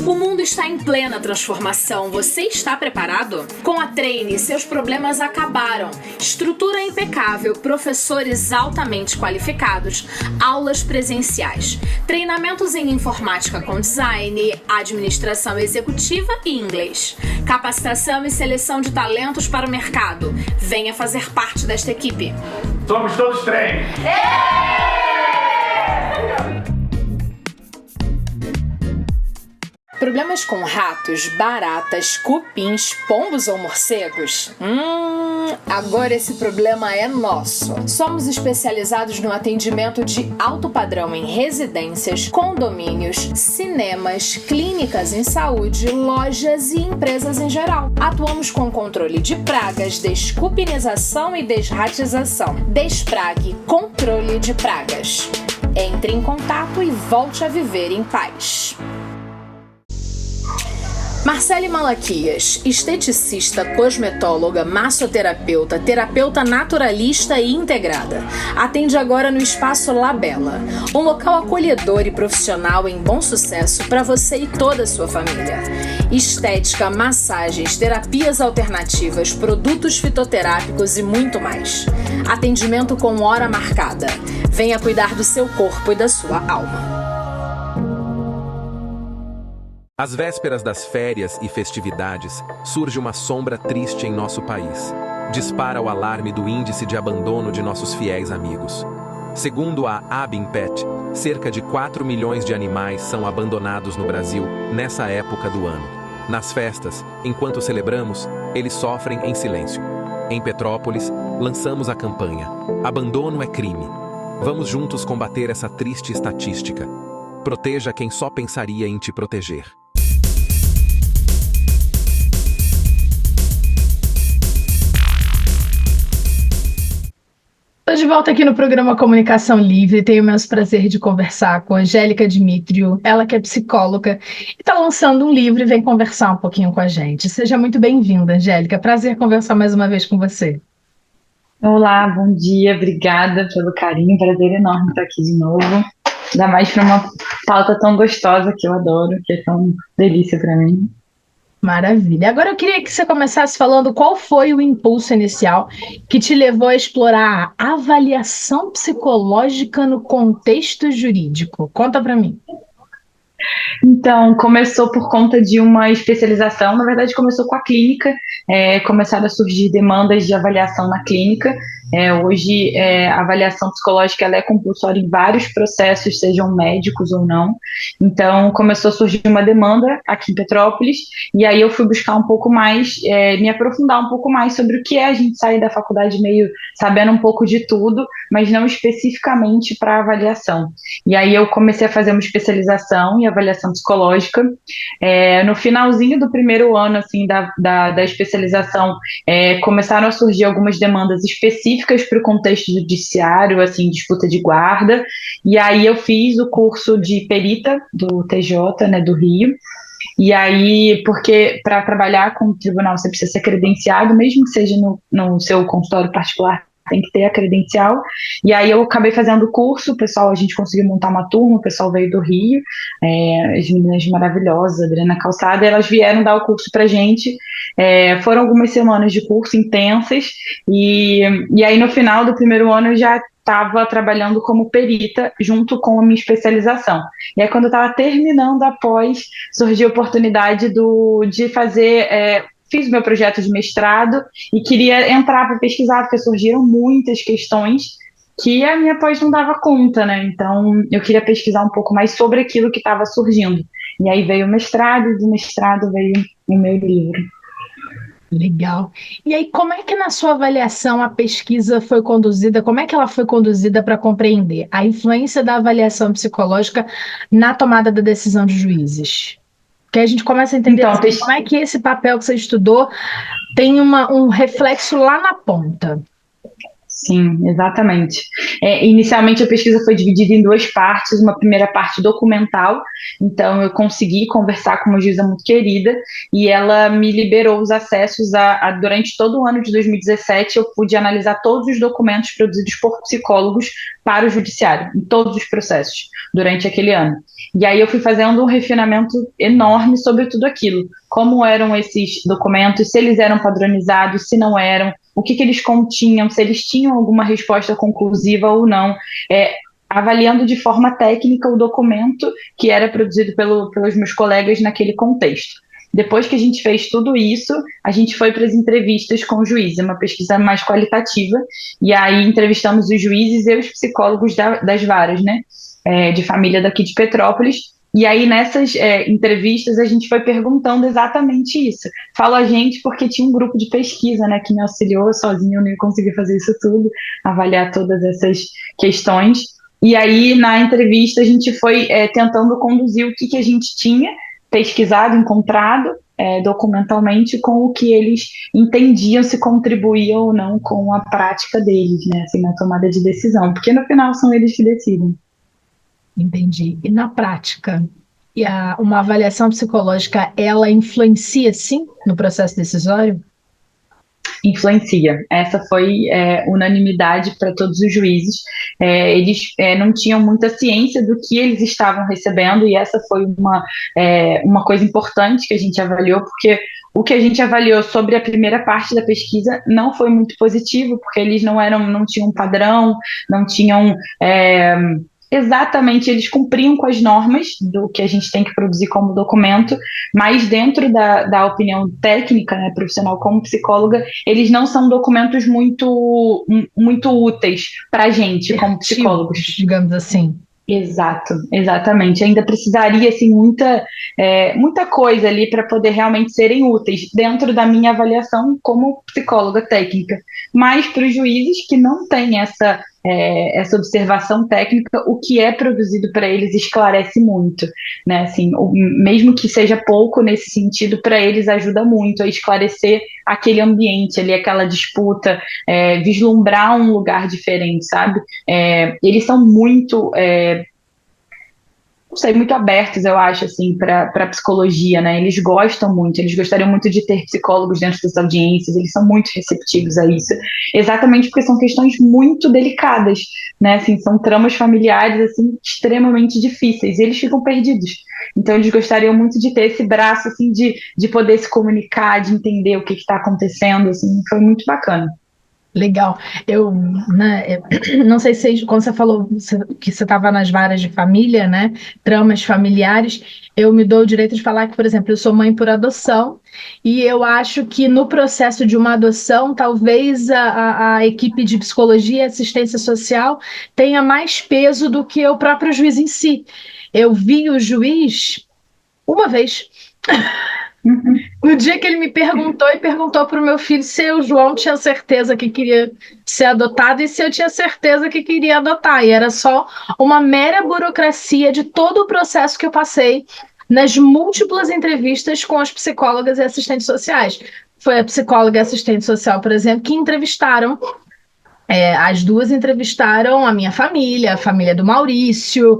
O mundo está em plena transformação. Você está preparado? Com a Treine, seus problemas acabaram. Estrutura impecável, professores altamente qualificados, aulas presenciais, treinamentos em informática com design, administração executiva e inglês, capacitação e seleção de talentos para o mercado. Venha fazer parte desta equipe. Somos todos Treine. Problemas com ratos, baratas, cupins, pombos ou morcegos? Agora esse problema é nosso. Somos especializados no atendimento de alto padrão em residências, condomínios, cinemas, clínicas em saúde, lojas e empresas em geral. Atuamos com controle de pragas, descupinização e desratização. Desprague, controle de pragas. Entre em contato e volte a viver em paz. Marcele Malaquias, esteticista, cosmetóloga, massoterapeuta, terapeuta naturalista e integrada. Atende agora no Espaço Labela, um local acolhedor e profissional em bom sucesso para você e toda a sua família. Estética, massagens, terapias alternativas, produtos fitoterápicos e muito mais. Atendimento com hora marcada. Venha cuidar do seu corpo e da sua alma. Às vésperas das férias e festividades, surge uma sombra triste em nosso país. Dispara o alarme do índice de abandono de nossos fiéis amigos. Segundo a Abimpet, cerca de 4 milhões de animais são abandonados no Brasil nessa época do ano. Nas festas, enquanto celebramos, eles sofrem em silêncio. Em Petrópolis, lançamos a campanha Abandono é crime. Vamos juntos combater essa triste estatística. Proteja quem só pensaria em te proteger. Estou de volta aqui no programa Comunicação Livre. Tenho o imenso prazer de conversar com a Angélica Dimitriou, ela que é psicóloga e está lançando um livro e vem conversar um pouquinho com a gente. Seja muito bem-vinda, Angélica. Prazer conversar mais uma vez com você. Olá, bom dia. Obrigada pelo carinho. Prazer enorme estar aqui de novo. Ainda mais para uma pauta tão gostosa que eu adoro, que é tão delícia para mim. Maravilha. Agora eu queria que você começasse falando qual foi o impulso inicial que te levou a explorar a avaliação psicológica no contexto jurídico. Conta para mim. Então, começou por conta de uma especialização, na verdade começou com a clínica, começaram a surgir demandas de avaliação na clínica, Hoje, a avaliação psicológica ela é compulsória em vários processos, sejam médicos ou não. Então, começou a surgir uma demanda aqui em Petrópolis, e aí eu fui buscar um pouco mais, me aprofundar um pouco mais sobre o que é a gente sair da faculdade meio sabendo um pouco de tudo, mas não especificamente para avaliação. E aí eu comecei a fazer uma especialização em avaliação psicológica. No finalzinho do primeiro ano assim, da especialização, começaram a surgir algumas demandas específicas para o contexto judiciário, assim, disputa de guarda, e aí eu fiz o curso de perita do TJ, né, do Rio. E aí, porque para trabalhar com o tribunal você precisa ser credenciado, mesmo que seja no seu consultório particular, tem que ter a credencial. E aí eu acabei fazendo o curso, o pessoal, a gente conseguiu montar uma turma, o pessoal veio do Rio, as meninas maravilhosas, Adriana Calçada, elas vieram dar o curso pra gente. Foram algumas semanas de curso intensas, e aí no final do primeiro ano eu já estava trabalhando como perita junto com a minha especialização. E aí quando eu estava terminando a pós, surgiu a oportunidade de fazer... Fiz o meu projeto de mestrado e queria entrar para pesquisar, porque surgiram muitas questões que a minha pós não dava conta, né? Então, eu queria pesquisar um pouco mais sobre aquilo que estava surgindo. E aí veio o mestrado, e do mestrado veio o meu livro. Legal. E aí, como é que na sua avaliação a pesquisa foi conduzida? Como é que ela foi conduzida para compreender a influência da avaliação psicológica na tomada da decisão de juízes? Que a gente começa a entender como é que esse papel que você estudou tem um reflexo lá na ponta. Sim, exatamente. Inicialmente a pesquisa foi dividida em duas partes, uma primeira parte documental, então eu consegui conversar com uma juíza muito querida e ela me liberou os acessos durante todo o ano de 2017, eu pude analisar todos os documentos produzidos por psicólogos para o judiciário, em todos os processos, durante aquele ano. E aí eu fui fazendo um refinamento enorme sobre tudo aquilo, como eram esses documentos, se eles eram padronizados, se não eram, o que eles continham, se eles tinham alguma resposta conclusiva ou não, avaliando de forma técnica o documento que era produzido pelos meus colegas naquele contexto. Depois que a gente fez tudo isso, a gente foi para as entrevistas com o juiz, uma pesquisa mais qualitativa, e aí entrevistamos os juízes e os psicólogos das varas, né, de família daqui de Petrópolis. E aí, nessas entrevistas, a gente foi perguntando exatamente isso. Falo a gente porque tinha um grupo de pesquisa, né, que me auxiliou, sozinho eu não ia conseguir fazer isso tudo, avaliar todas essas questões. E aí, na entrevista, a gente foi tentando conduzir o que a gente tinha pesquisado, encontrado documentalmente com o que eles entendiam se contribuía ou não com a prática deles, né, assim, na tomada de decisão, porque no final são eles que decidem. Entendi. E na prática, uma avaliação psicológica, ela influencia, sim, no processo decisório? Influencia. Essa foi unanimidade para todos os juízes. Eles não tinham muita ciência do que eles estavam recebendo, e essa foi uma coisa importante que a gente avaliou, porque o que a gente avaliou sobre a primeira parte da pesquisa não foi muito positivo, porque eles não tinham um padrão, não tinham... Exatamente, eles cumpriam com as normas do que a gente tem que produzir como documento, mas dentro da opinião técnica, né, profissional como psicóloga, eles não são documentos muito úteis para a gente como psicólogos. Digamos assim. Exato, exatamente. Ainda precisaria assim, muita coisa ali para poder realmente serem úteis dentro da minha avaliação como psicóloga técnica. Mas para os juízes que não têm essa observação técnica, o que é produzido para eles esclarece muito, né? Assim, mesmo que seja pouco nesse sentido, para eles ajuda muito a esclarecer aquele ambiente ali, aquela disputa, vislumbrar um lugar diferente, sabe? Eles são muito... não sei, muito abertos, eu acho, assim, para a psicologia, né? Eles gostam muito, eles gostariam muito de ter psicólogos dentro das audiências, eles são muito receptivos a isso, exatamente porque são questões muito delicadas, né? Assim, são tramas familiares, assim, extremamente difíceis, e eles ficam perdidos. Então, eles gostariam muito de ter esse braço, assim, de poder se comunicar, de entender o que está acontecendo, assim, foi muito bacana. Legal. Eu, né, não sei se quando você falou que você estava nas varas de família, né, tramas familiares, eu me dou o direito de falar que, por exemplo, eu sou mãe por adoção e eu acho que no processo de uma adoção, talvez a equipe de psicologia e assistência social tenha mais peso do que o próprio juiz em si. Eu vi o juiz uma vez. No dia que ele me perguntou e perguntou para o meu filho se o João tinha certeza que queria ser adotado e se eu tinha certeza que queria adotar. E era só uma mera burocracia de todo o processo que eu passei nas múltiplas entrevistas com as psicólogas e assistentes sociais. Foi a psicóloga e assistente social, por exemplo, que entrevistaram. As duas entrevistaram a minha família, a família do Maurício,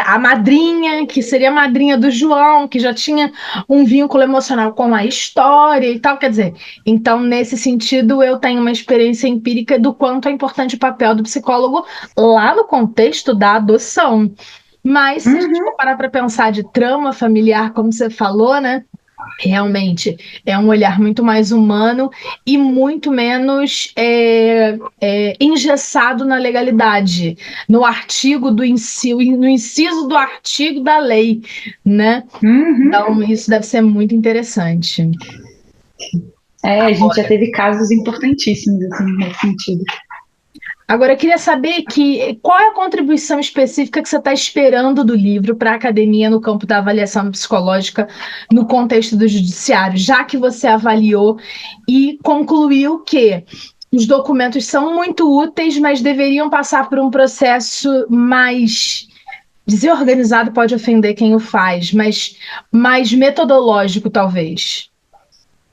a madrinha, que seria a madrinha do João, que já tinha um vínculo emocional com a história e tal. Quer dizer, então, nesse sentido, eu tenho uma experiência empírica do quanto é importante o papel do psicólogo lá no contexto da adoção. Mas, se a gente for parar para pensar de trama familiar, como você falou, né? Realmente é um olhar muito mais humano e muito menos engessado na legalidade, no artigo do inciso, no inciso do artigo da lei, né? Então, isso deve ser muito interessante. A gente já teve casos importantíssimos assim, nesse sentido. Agora, eu queria saber qual é a contribuição específica que você está esperando do livro para a academia no campo da avaliação psicológica no contexto do judiciário, já que você avaliou e concluiu que os documentos são muito úteis, mas deveriam passar por um processo mais desorganizado, pode ofender quem o faz, mas mais metodológico, talvez.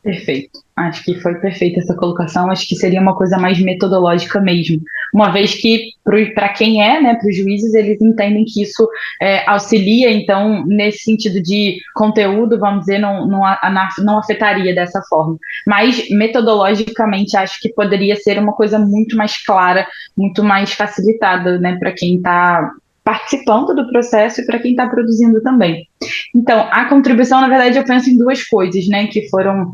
Perfeito. Acho que foi perfeita essa colocação. Acho que seria uma coisa mais metodológica mesmo. Uma vez que, para quem né, para os juízes, eles entendem que isso auxilia, então, nesse sentido de conteúdo, vamos dizer, não afetaria dessa forma. Mas, metodologicamente, acho que poderia ser uma coisa muito mais clara, muito mais facilitada, né, para quem está participando do processo e para quem está produzindo também. Então, a contribuição, na verdade, eu penso em duas coisas, né, que foram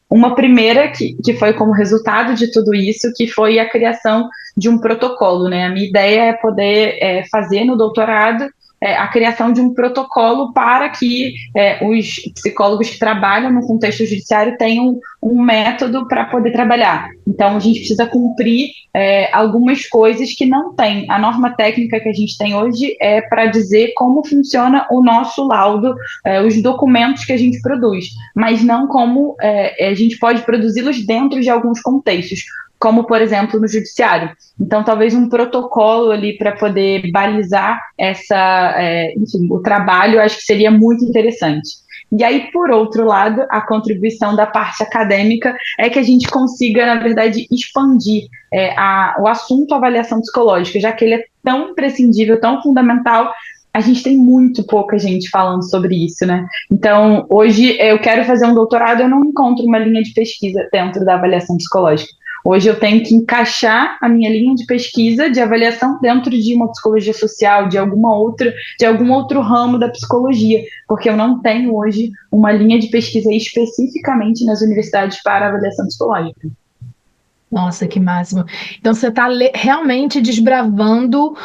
uma primeira, que foi como resultado de tudo isso, que foi a criação de um protocolo, né, a minha ideia é poder fazer no doutorado a criação de um protocolo para que os psicólogos que trabalham no contexto judiciário tenham um método para poder trabalhar. Então, a gente precisa cumprir algumas coisas que não tem. A norma técnica que a gente tem hoje é para dizer como funciona o nosso laudo, os documentos que a gente produz, mas não como a gente pode produzi-los dentro de alguns contextos, como, por exemplo, no judiciário. Então, talvez um protocolo ali para poder balizar enfim, o trabalho, acho que seria muito interessante. E aí, por outro lado, a contribuição da parte acadêmica é que a gente consiga, na verdade, expandir o assunto avaliação psicológica, já que ele é tão imprescindível, tão fundamental. A gente tem muito pouca gente falando sobre isso, né? Então, hoje eu quero fazer um doutorado, eu não encontro uma linha de pesquisa dentro da avaliação psicológica. Hoje eu tenho que encaixar a minha linha de pesquisa de avaliação dentro de uma psicologia social, de algum outro ramo da psicologia, porque eu não tenho hoje uma linha de pesquisa especificamente nas universidades para avaliação psicológica. Nossa, que máximo. Então, você está realmente desbravando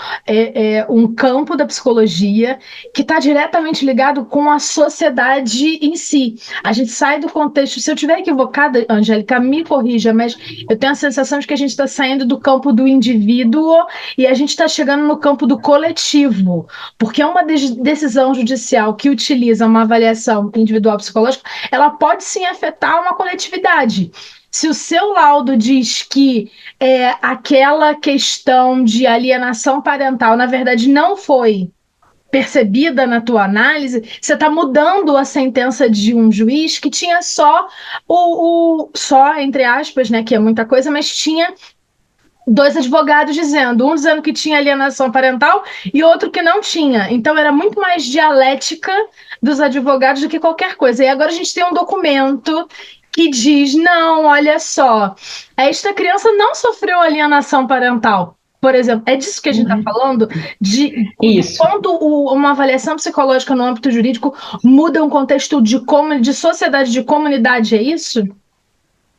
um campo da psicologia que está diretamente ligado com a sociedade em si. A gente sai do contexto. Se eu estiver equivocada, Angélica, me corrija, mas eu tenho a sensação de que a gente está saindo do campo do indivíduo e a gente está chegando no campo do coletivo, porque é uma decisão judicial que utiliza uma avaliação individual psicológica, ela pode sim afetar uma coletividade. Se o seu laudo diz que aquela questão de alienação parental, na verdade, não foi percebida na tua análise, você está mudando a sentença de um juiz que tinha só só, entre aspas, né, que é muita coisa, mas tinha dois advogados dizendo, um dizendo que tinha alienação parental e outro que não tinha. Então, era muito mais dialética dos advogados do que qualquer coisa. E agora a gente tem um documento que diz, não, olha só, esta criança não sofreu alienação parental, por exemplo. É disso que a gente está falando? De quando uma avaliação psicológica no âmbito jurídico muda um contexto de sociedade, de comunidade, é isso?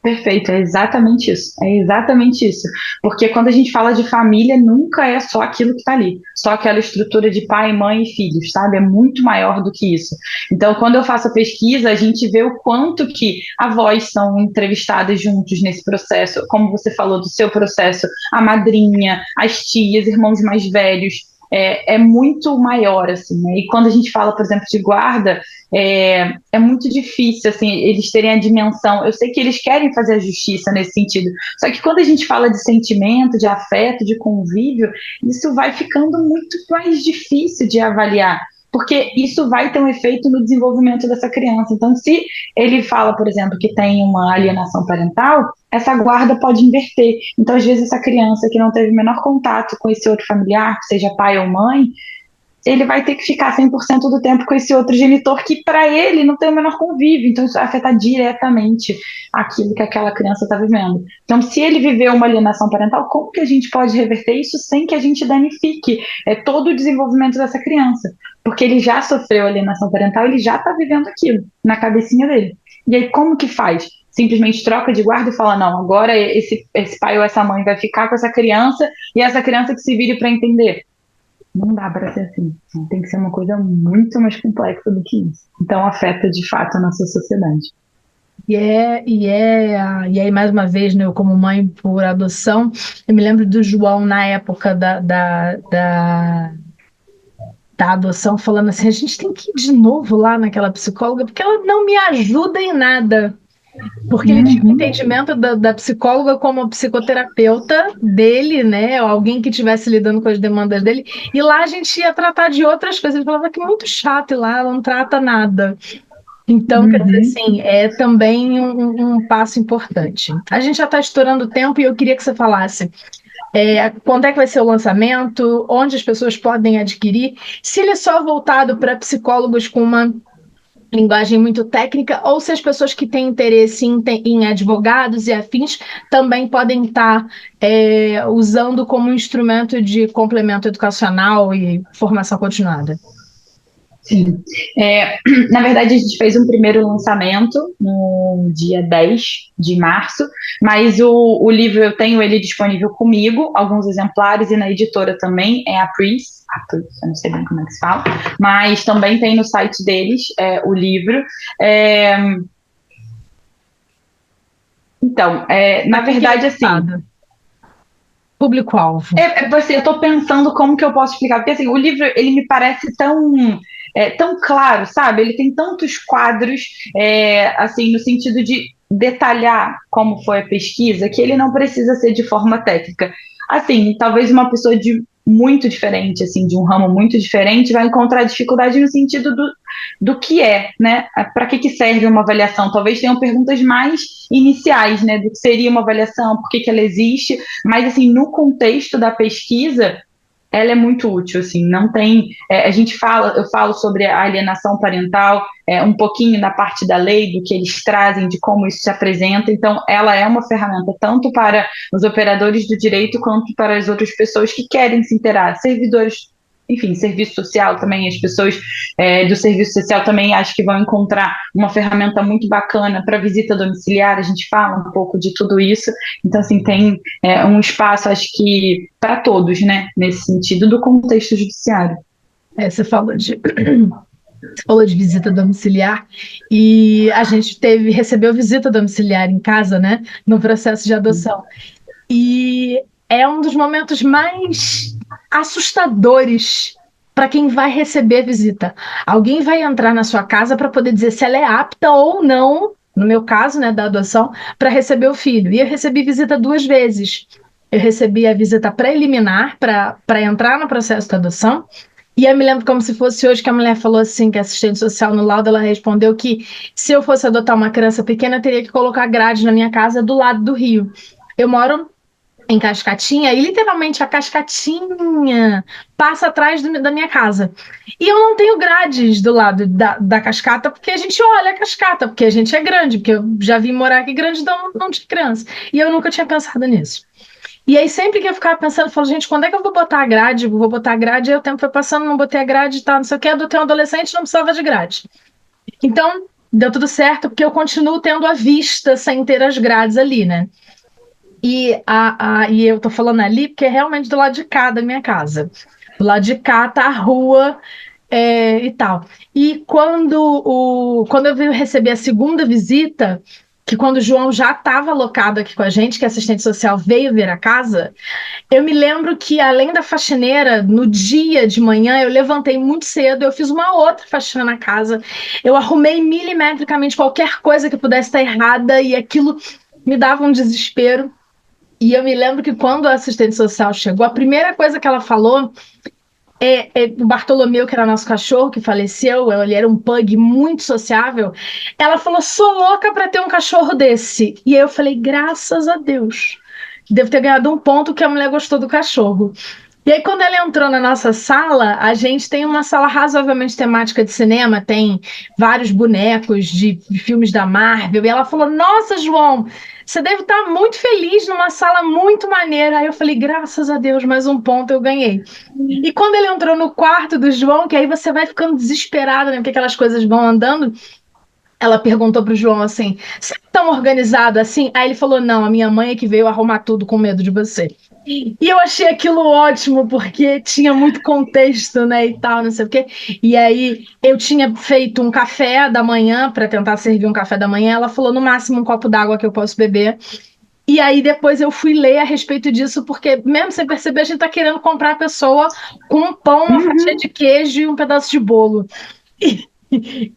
Perfeito, é exatamente isso. É exatamente isso. Porque quando a gente fala de família, nunca é só aquilo que está ali, só aquela estrutura de pai, mãe e filhos, sabe? É muito maior do que isso. Então, quando eu faço a pesquisa, a gente vê o quanto que avós são entrevistadas juntos nesse processo, como você falou do seu processo, a madrinha, as tias, irmãos mais velhos. É muito maior, assim, né? E quando a gente fala, por exemplo, de guarda, é muito difícil, assim, eles terem a dimensão. Eu sei que eles querem fazer a justiça nesse sentido, só que quando a gente fala de sentimento, de afeto, de convívio, isso vai ficando muito mais difícil de avaliar, porque isso vai ter um efeito no desenvolvimento dessa criança. Então, se ele fala, por exemplo, que tem uma alienação parental, essa guarda pode inverter. Então, às vezes, essa criança que não teve o menor contato com esse outro familiar, que seja pai ou mãe, ele vai ter que ficar 100% do tempo com esse outro genitor que, para ele, não tem o menor convívio. Então, isso vai afetar diretamente aquilo que aquela criança está vivendo. Então, se ele viveu uma alienação parental, como que a gente pode reverter isso sem que a gente danifique todo o desenvolvimento dessa criança? Porque ele já sofreu alienação parental, ele já está vivendo aquilo na cabecinha dele. E aí, como que faz? Simplesmente troca de guarda e fala, não, agora esse pai ou essa mãe vai ficar com essa criança e essa criança que se vire para entender. Não dá para ser assim. Tem que ser uma coisa muito mais complexa do que isso. Então, afeta de fato a nossa sociedade. E aí, mais uma vez, né, eu como mãe por adoção, eu me lembro do João na época da adoção, falando assim, a gente tem que ir de novo lá naquela psicóloga, porque ela não me ajuda em nada. Porque ele tinha um entendimento da psicóloga como psicoterapeuta dele, né? Ou alguém que estivesse lidando com as demandas dele. E lá a gente ia tratar de outras coisas. Ele falava que é muito chato e lá ela não trata nada. Então, quer dizer assim, é também um passo importante. A gente já está estourando o tempo e eu queria que você falasse quando é que vai ser o lançamento, onde as pessoas podem adquirir, se ele é só voltado para psicólogos com uma linguagem muito técnica, ou se as pessoas que têm interesse em advogados e afins também podem estar usando como instrumento de complemento educacional e formação continuada. Sim. Na verdade, a gente fez um primeiro lançamento no dia 10 de março, mas o livro eu tenho ele disponível comigo, alguns exemplares, e na editora também, é a Pris, eu não sei bem como é que se fala, mas também tem no site deles o livro. Então, na verdade, assim... Público-alvo. Eu estou pensando como que eu posso explicar, porque assim, o livro, ele me parece tão claro, sabe? Ele tem tantos quadros, assim, no sentido de detalhar como foi a pesquisa, que ele não precisa ser de forma técnica. Assim, talvez uma pessoa muito diferente, assim, de um ramo muito diferente, vai encontrar dificuldade no sentido do que né? Para que serve uma avaliação? Talvez tenham perguntas mais iniciais, né? Do que seria uma avaliação, por que ela existe, mas, assim, no contexto da pesquisa, ela é muito útil, assim, não tem... eu falo sobre a alienação parental, um pouquinho na parte da lei, do que eles trazem, de como isso se apresenta, então ela é uma ferramenta tanto para os operadores do direito, quanto para as outras pessoas que querem se interar, servidores, enfim, serviço social também, as pessoas do serviço social também acho que vão encontrar uma ferramenta muito bacana para visita domiciliar, a gente fala um pouco de tudo isso, então assim, tem um espaço, acho que para todos, né, nesse sentido do contexto judiciário. Você falou de visita domiciliar e a gente recebeu visita domiciliar em casa, né, no processo de adoção, e é um dos momentos mais assustadores para quem vai receber visita. Alguém vai entrar na sua casa para poder dizer se ela é apta ou não, no meu caso, né, da adoção, para receber o filho. E eu recebi visita 2 vezes. Eu recebi a visita preliminar para entrar no processo da adoção. E eu me lembro como se fosse hoje que a mulher falou assim, que a assistente social no laudo, ela respondeu que se eu fosse adotar uma criança pequena, eu teria que colocar grade na minha casa do lado do rio. Eu moro em Cascatinha, e literalmente a Cascatinha passa atrás da minha casa. E eu não tenho grades do lado da cascata, porque a gente olha a cascata, porque a gente é grande, porque eu já vim morar aqui grande, então não tinha criança. E eu nunca tinha pensado nisso. E aí sempre que eu ficava pensando, eu falo, gente, quando é que eu vou botar a grade? Vou botar a grade, aí o tempo foi passando, não botei a grade, tá, não sei o que, adotei um adolescente, não precisava de grade. Então, deu tudo certo, porque eu continuo tendo a vista sem ter as grades ali, né? E eu tô falando ali porque é realmente do lado de cá da minha casa. Do lado de cá tá a rua e tal. E quando eu recebi a segunda visita, que quando o João já estava alocado aqui com a gente, que a assistente social veio ver a casa, eu me lembro que, além da faxineira, no dia de manhã, eu levantei muito cedo, eu fiz uma outra faxina na casa, eu arrumei milimetricamente qualquer coisa que pudesse estar errada, e aquilo me dava um desespero. E eu me lembro que quando a assistente social chegou, a primeira coisa que ela falou o Bartolomeu, que era nosso cachorro, que faleceu, ele era um pug muito sociável, ela falou, sou louca para ter um cachorro desse. E aí eu falei, graças a Deus, devo ter ganhado um ponto que a mulher gostou do cachorro. E aí, quando ela entrou na nossa sala, a gente tem uma sala razoavelmente temática de cinema, tem vários bonecos de filmes da Marvel, e ela falou, nossa, João, você deve estar muito feliz numa sala muito maneira. Aí eu falei, graças a Deus, mais um ponto eu ganhei. E quando ele entrou no quarto do João, que aí você vai ficando desesperada, né, porque aquelas coisas vão andando, ela perguntou pro João assim, você é tão organizado assim? Aí ele falou, não, a minha mãe é que veio arrumar tudo com medo de você. E eu achei aquilo ótimo, porque tinha muito contexto, né, e tal, não sei o quê. E aí eu tinha feito um café da manhã, para tentar servir um café da manhã, ela falou, no máximo um copo d'água que eu posso beber. E aí depois eu fui ler a respeito disso, porque mesmo sem perceber, a gente tá querendo comprar a pessoa com um pão, uma fatia de queijo e um pedaço de bolo.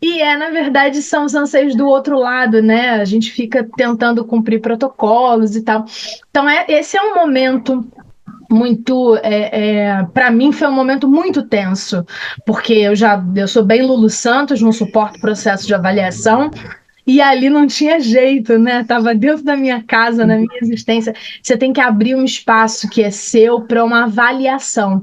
E na verdade, são os anseios do outro lado, né? A gente fica tentando cumprir protocolos e tal. Então, esse é um momento muito... para mim, foi um momento muito tenso, porque eu sou bem Lulu Santos, não suporto processo de avaliação, e ali não tinha jeito, né? Estava dentro da minha casa, na minha existência. Você tem que abrir um espaço que é seu para uma avaliação.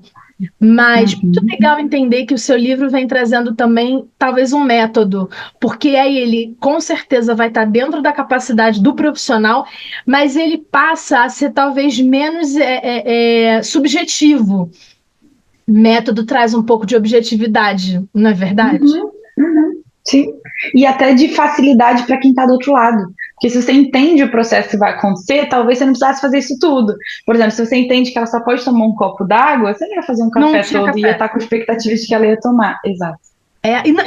Mas muito legal entender que o seu livro vem trazendo também talvez um método, porque aí ele com certeza vai estar dentro da capacidade do profissional, mas ele passa a ser talvez menos subjetivo. Método traz um pouco de objetividade, não é verdade? Sim, e até de facilidade para quem está do outro lado. Porque se você entende o processo que vai acontecer, talvez você não precisasse fazer isso tudo. Por exemplo, se você entende que ela só pode tomar um copo d'água, você não ia fazer um café todo e ia estar com expectativa de que ela ia tomar. Exato.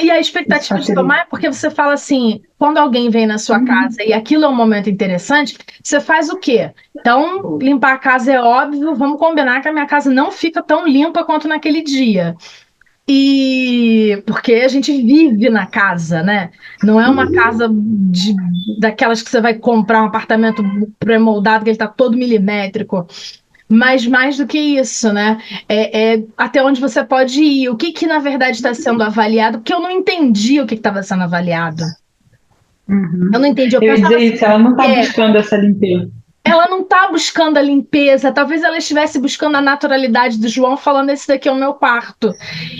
E a expectativa de tomar é porque você fala assim, quando alguém vem na sua casa e aquilo é um momento interessante, você faz o quê? Então, limpar a casa é óbvio, vamos combinar que a minha casa não fica tão limpa quanto naquele dia. E porque a gente vive na casa, né? Não é uma casa daquelas que você vai comprar um apartamento pré-moldado que ele está todo milimétrico. Mas mais do que isso, né? Até onde você pode ir. O que na verdade está sendo avaliado? Porque eu não entendi o que estava sendo avaliado. Eu não entendi. Eu ia dizer isso, ela não está buscando essa limpeza. Ela não está buscando a limpeza, talvez ela estivesse buscando a naturalidade do João, falando, esse daqui é o meu quarto.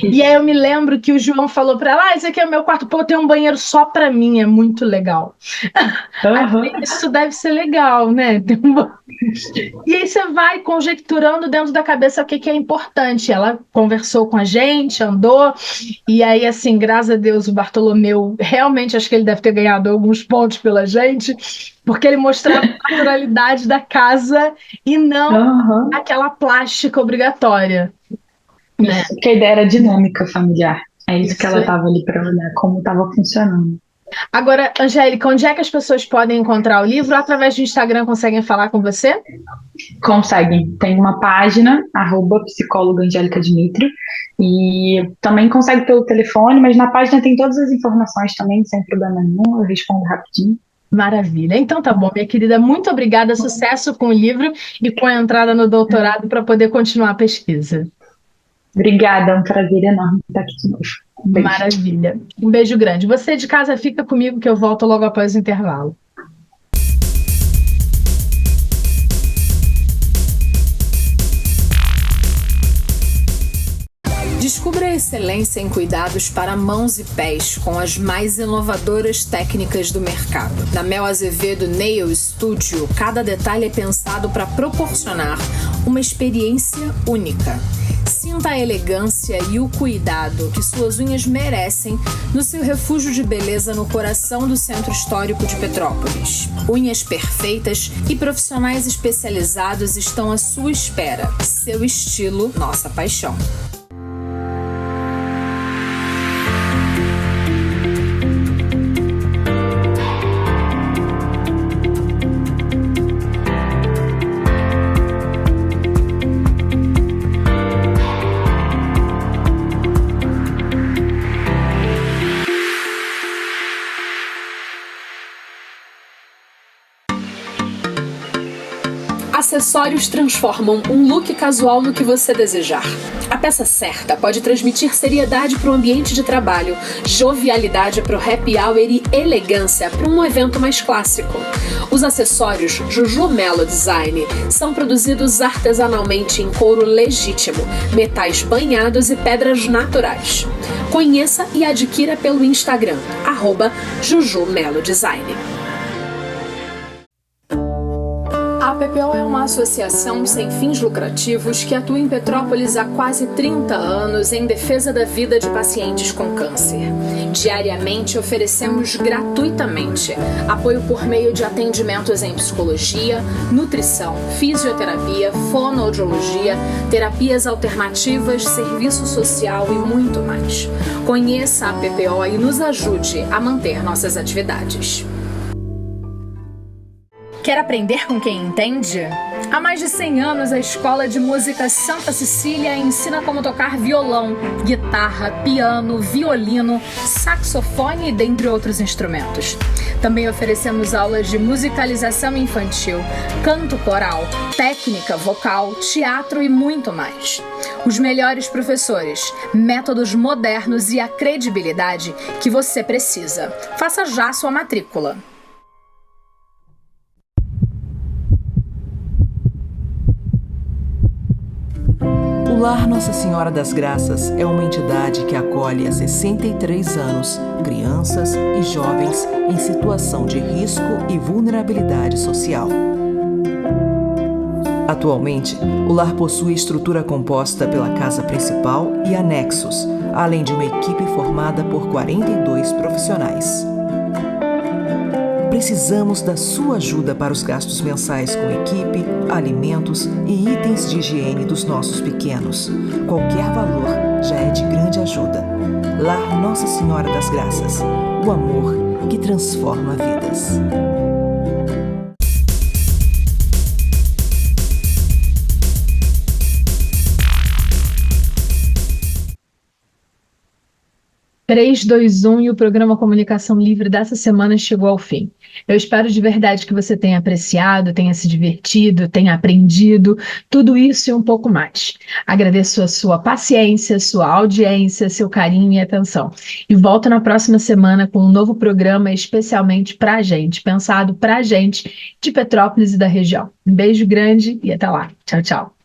E aí eu me lembro que o João falou para ela, esse aqui é o meu quarto, pô, tem um banheiro só para mim, é muito legal. Isso deve ser legal, né? E aí você vai conjecturando dentro da cabeça o que é importante. Ela conversou com a gente, andou, e aí, assim, graças a Deus, o Bartolomeu, realmente acho que ele deve ter ganhado alguns pontos pela gente, porque ele mostrava a naturalidade da casa e não aquela plástica obrigatória. Né? Porque a ideia era dinâmica familiar. É isso que ela estava ali para olhar, como estava funcionando. Agora, Angélica, onde é que as pessoas podem encontrar o livro? Através do Instagram conseguem falar com você? Conseguem. Tem uma página, @psicóloga Angélica Dmitrio, e também consegue pelo telefone, mas na página tem todas as informações também, sem problema nenhum, eu respondo rapidinho. Maravilha. Então tá bom, minha querida, muito obrigada, sucesso com o livro e com a entrada no doutorado para poder continuar a pesquisa. Obrigada, é um prazer enorme estar aqui de novo. Maravilha. Um beijo grande. Você de casa fica comigo que eu volto logo após o intervalo. Descubra a excelência em cuidados para mãos e pés com as mais inovadoras técnicas do mercado. Na Mel Azevedo Nail Studio, cada detalhe é pensado para proporcionar uma experiência única. Sinta a elegância e o cuidado que suas unhas merecem no seu refúgio de beleza no coração do Centro Histórico de Petrópolis. Unhas perfeitas e profissionais especializados estão à sua espera. Seu estilo, nossa paixão. Acessórios transformam um look casual no que você desejar. A peça certa pode transmitir seriedade para o ambiente de trabalho, jovialidade para o happy hour e elegância para um evento mais clássico. Os acessórios Juju Melo Design são produzidos artesanalmente em couro legítimo, metais banhados e pedras naturais. Conheça e adquira pelo Instagram, @JujuMeloDesign. A PPO é uma associação sem fins lucrativos que atua em Petrópolis há quase 30 anos em defesa da vida de pacientes com câncer. Diariamente oferecemos gratuitamente apoio por meio de atendimentos em psicologia, nutrição, fisioterapia, fonoaudiologia, terapias alternativas, serviço social e muito mais. Conheça a PPO e nos ajude a manter nossas atividades. Quer aprender com quem entende? Há mais de 100 anos, a Escola de Música Santa Cecília ensina como tocar violão, guitarra, piano, violino, saxofone e dentre outros instrumentos. Também oferecemos aulas de musicalização infantil, canto coral, técnica vocal, teatro e muito mais. Os melhores professores, métodos modernos e a credibilidade que você precisa. Faça já sua matrícula. O Lar Nossa Senhora das Graças é uma entidade que acolhe há 63 anos crianças e jovens em situação de risco e vulnerabilidade social. Atualmente, o lar possui estrutura composta pela casa principal e anexos, além de uma equipe formada por 42 profissionais. Precisamos da sua ajuda para os gastos mensais com equipe, alimentos e itens de higiene dos nossos pequenos. Qualquer valor já é de grande ajuda. Lar Nossa Senhora das Graças, o amor que transforma vidas. Três, dois, 1 e o programa Comunicação Livre dessa semana chegou ao fim. Eu espero de verdade que você tenha apreciado, tenha se divertido, tenha aprendido, tudo isso e um pouco mais. Agradeço a sua paciência, sua audiência, seu carinho e atenção. E volto na próxima semana com um novo programa especialmente pra gente, pensado pra gente de Petrópolis e da região. Um beijo grande e até lá. Tchau, tchau.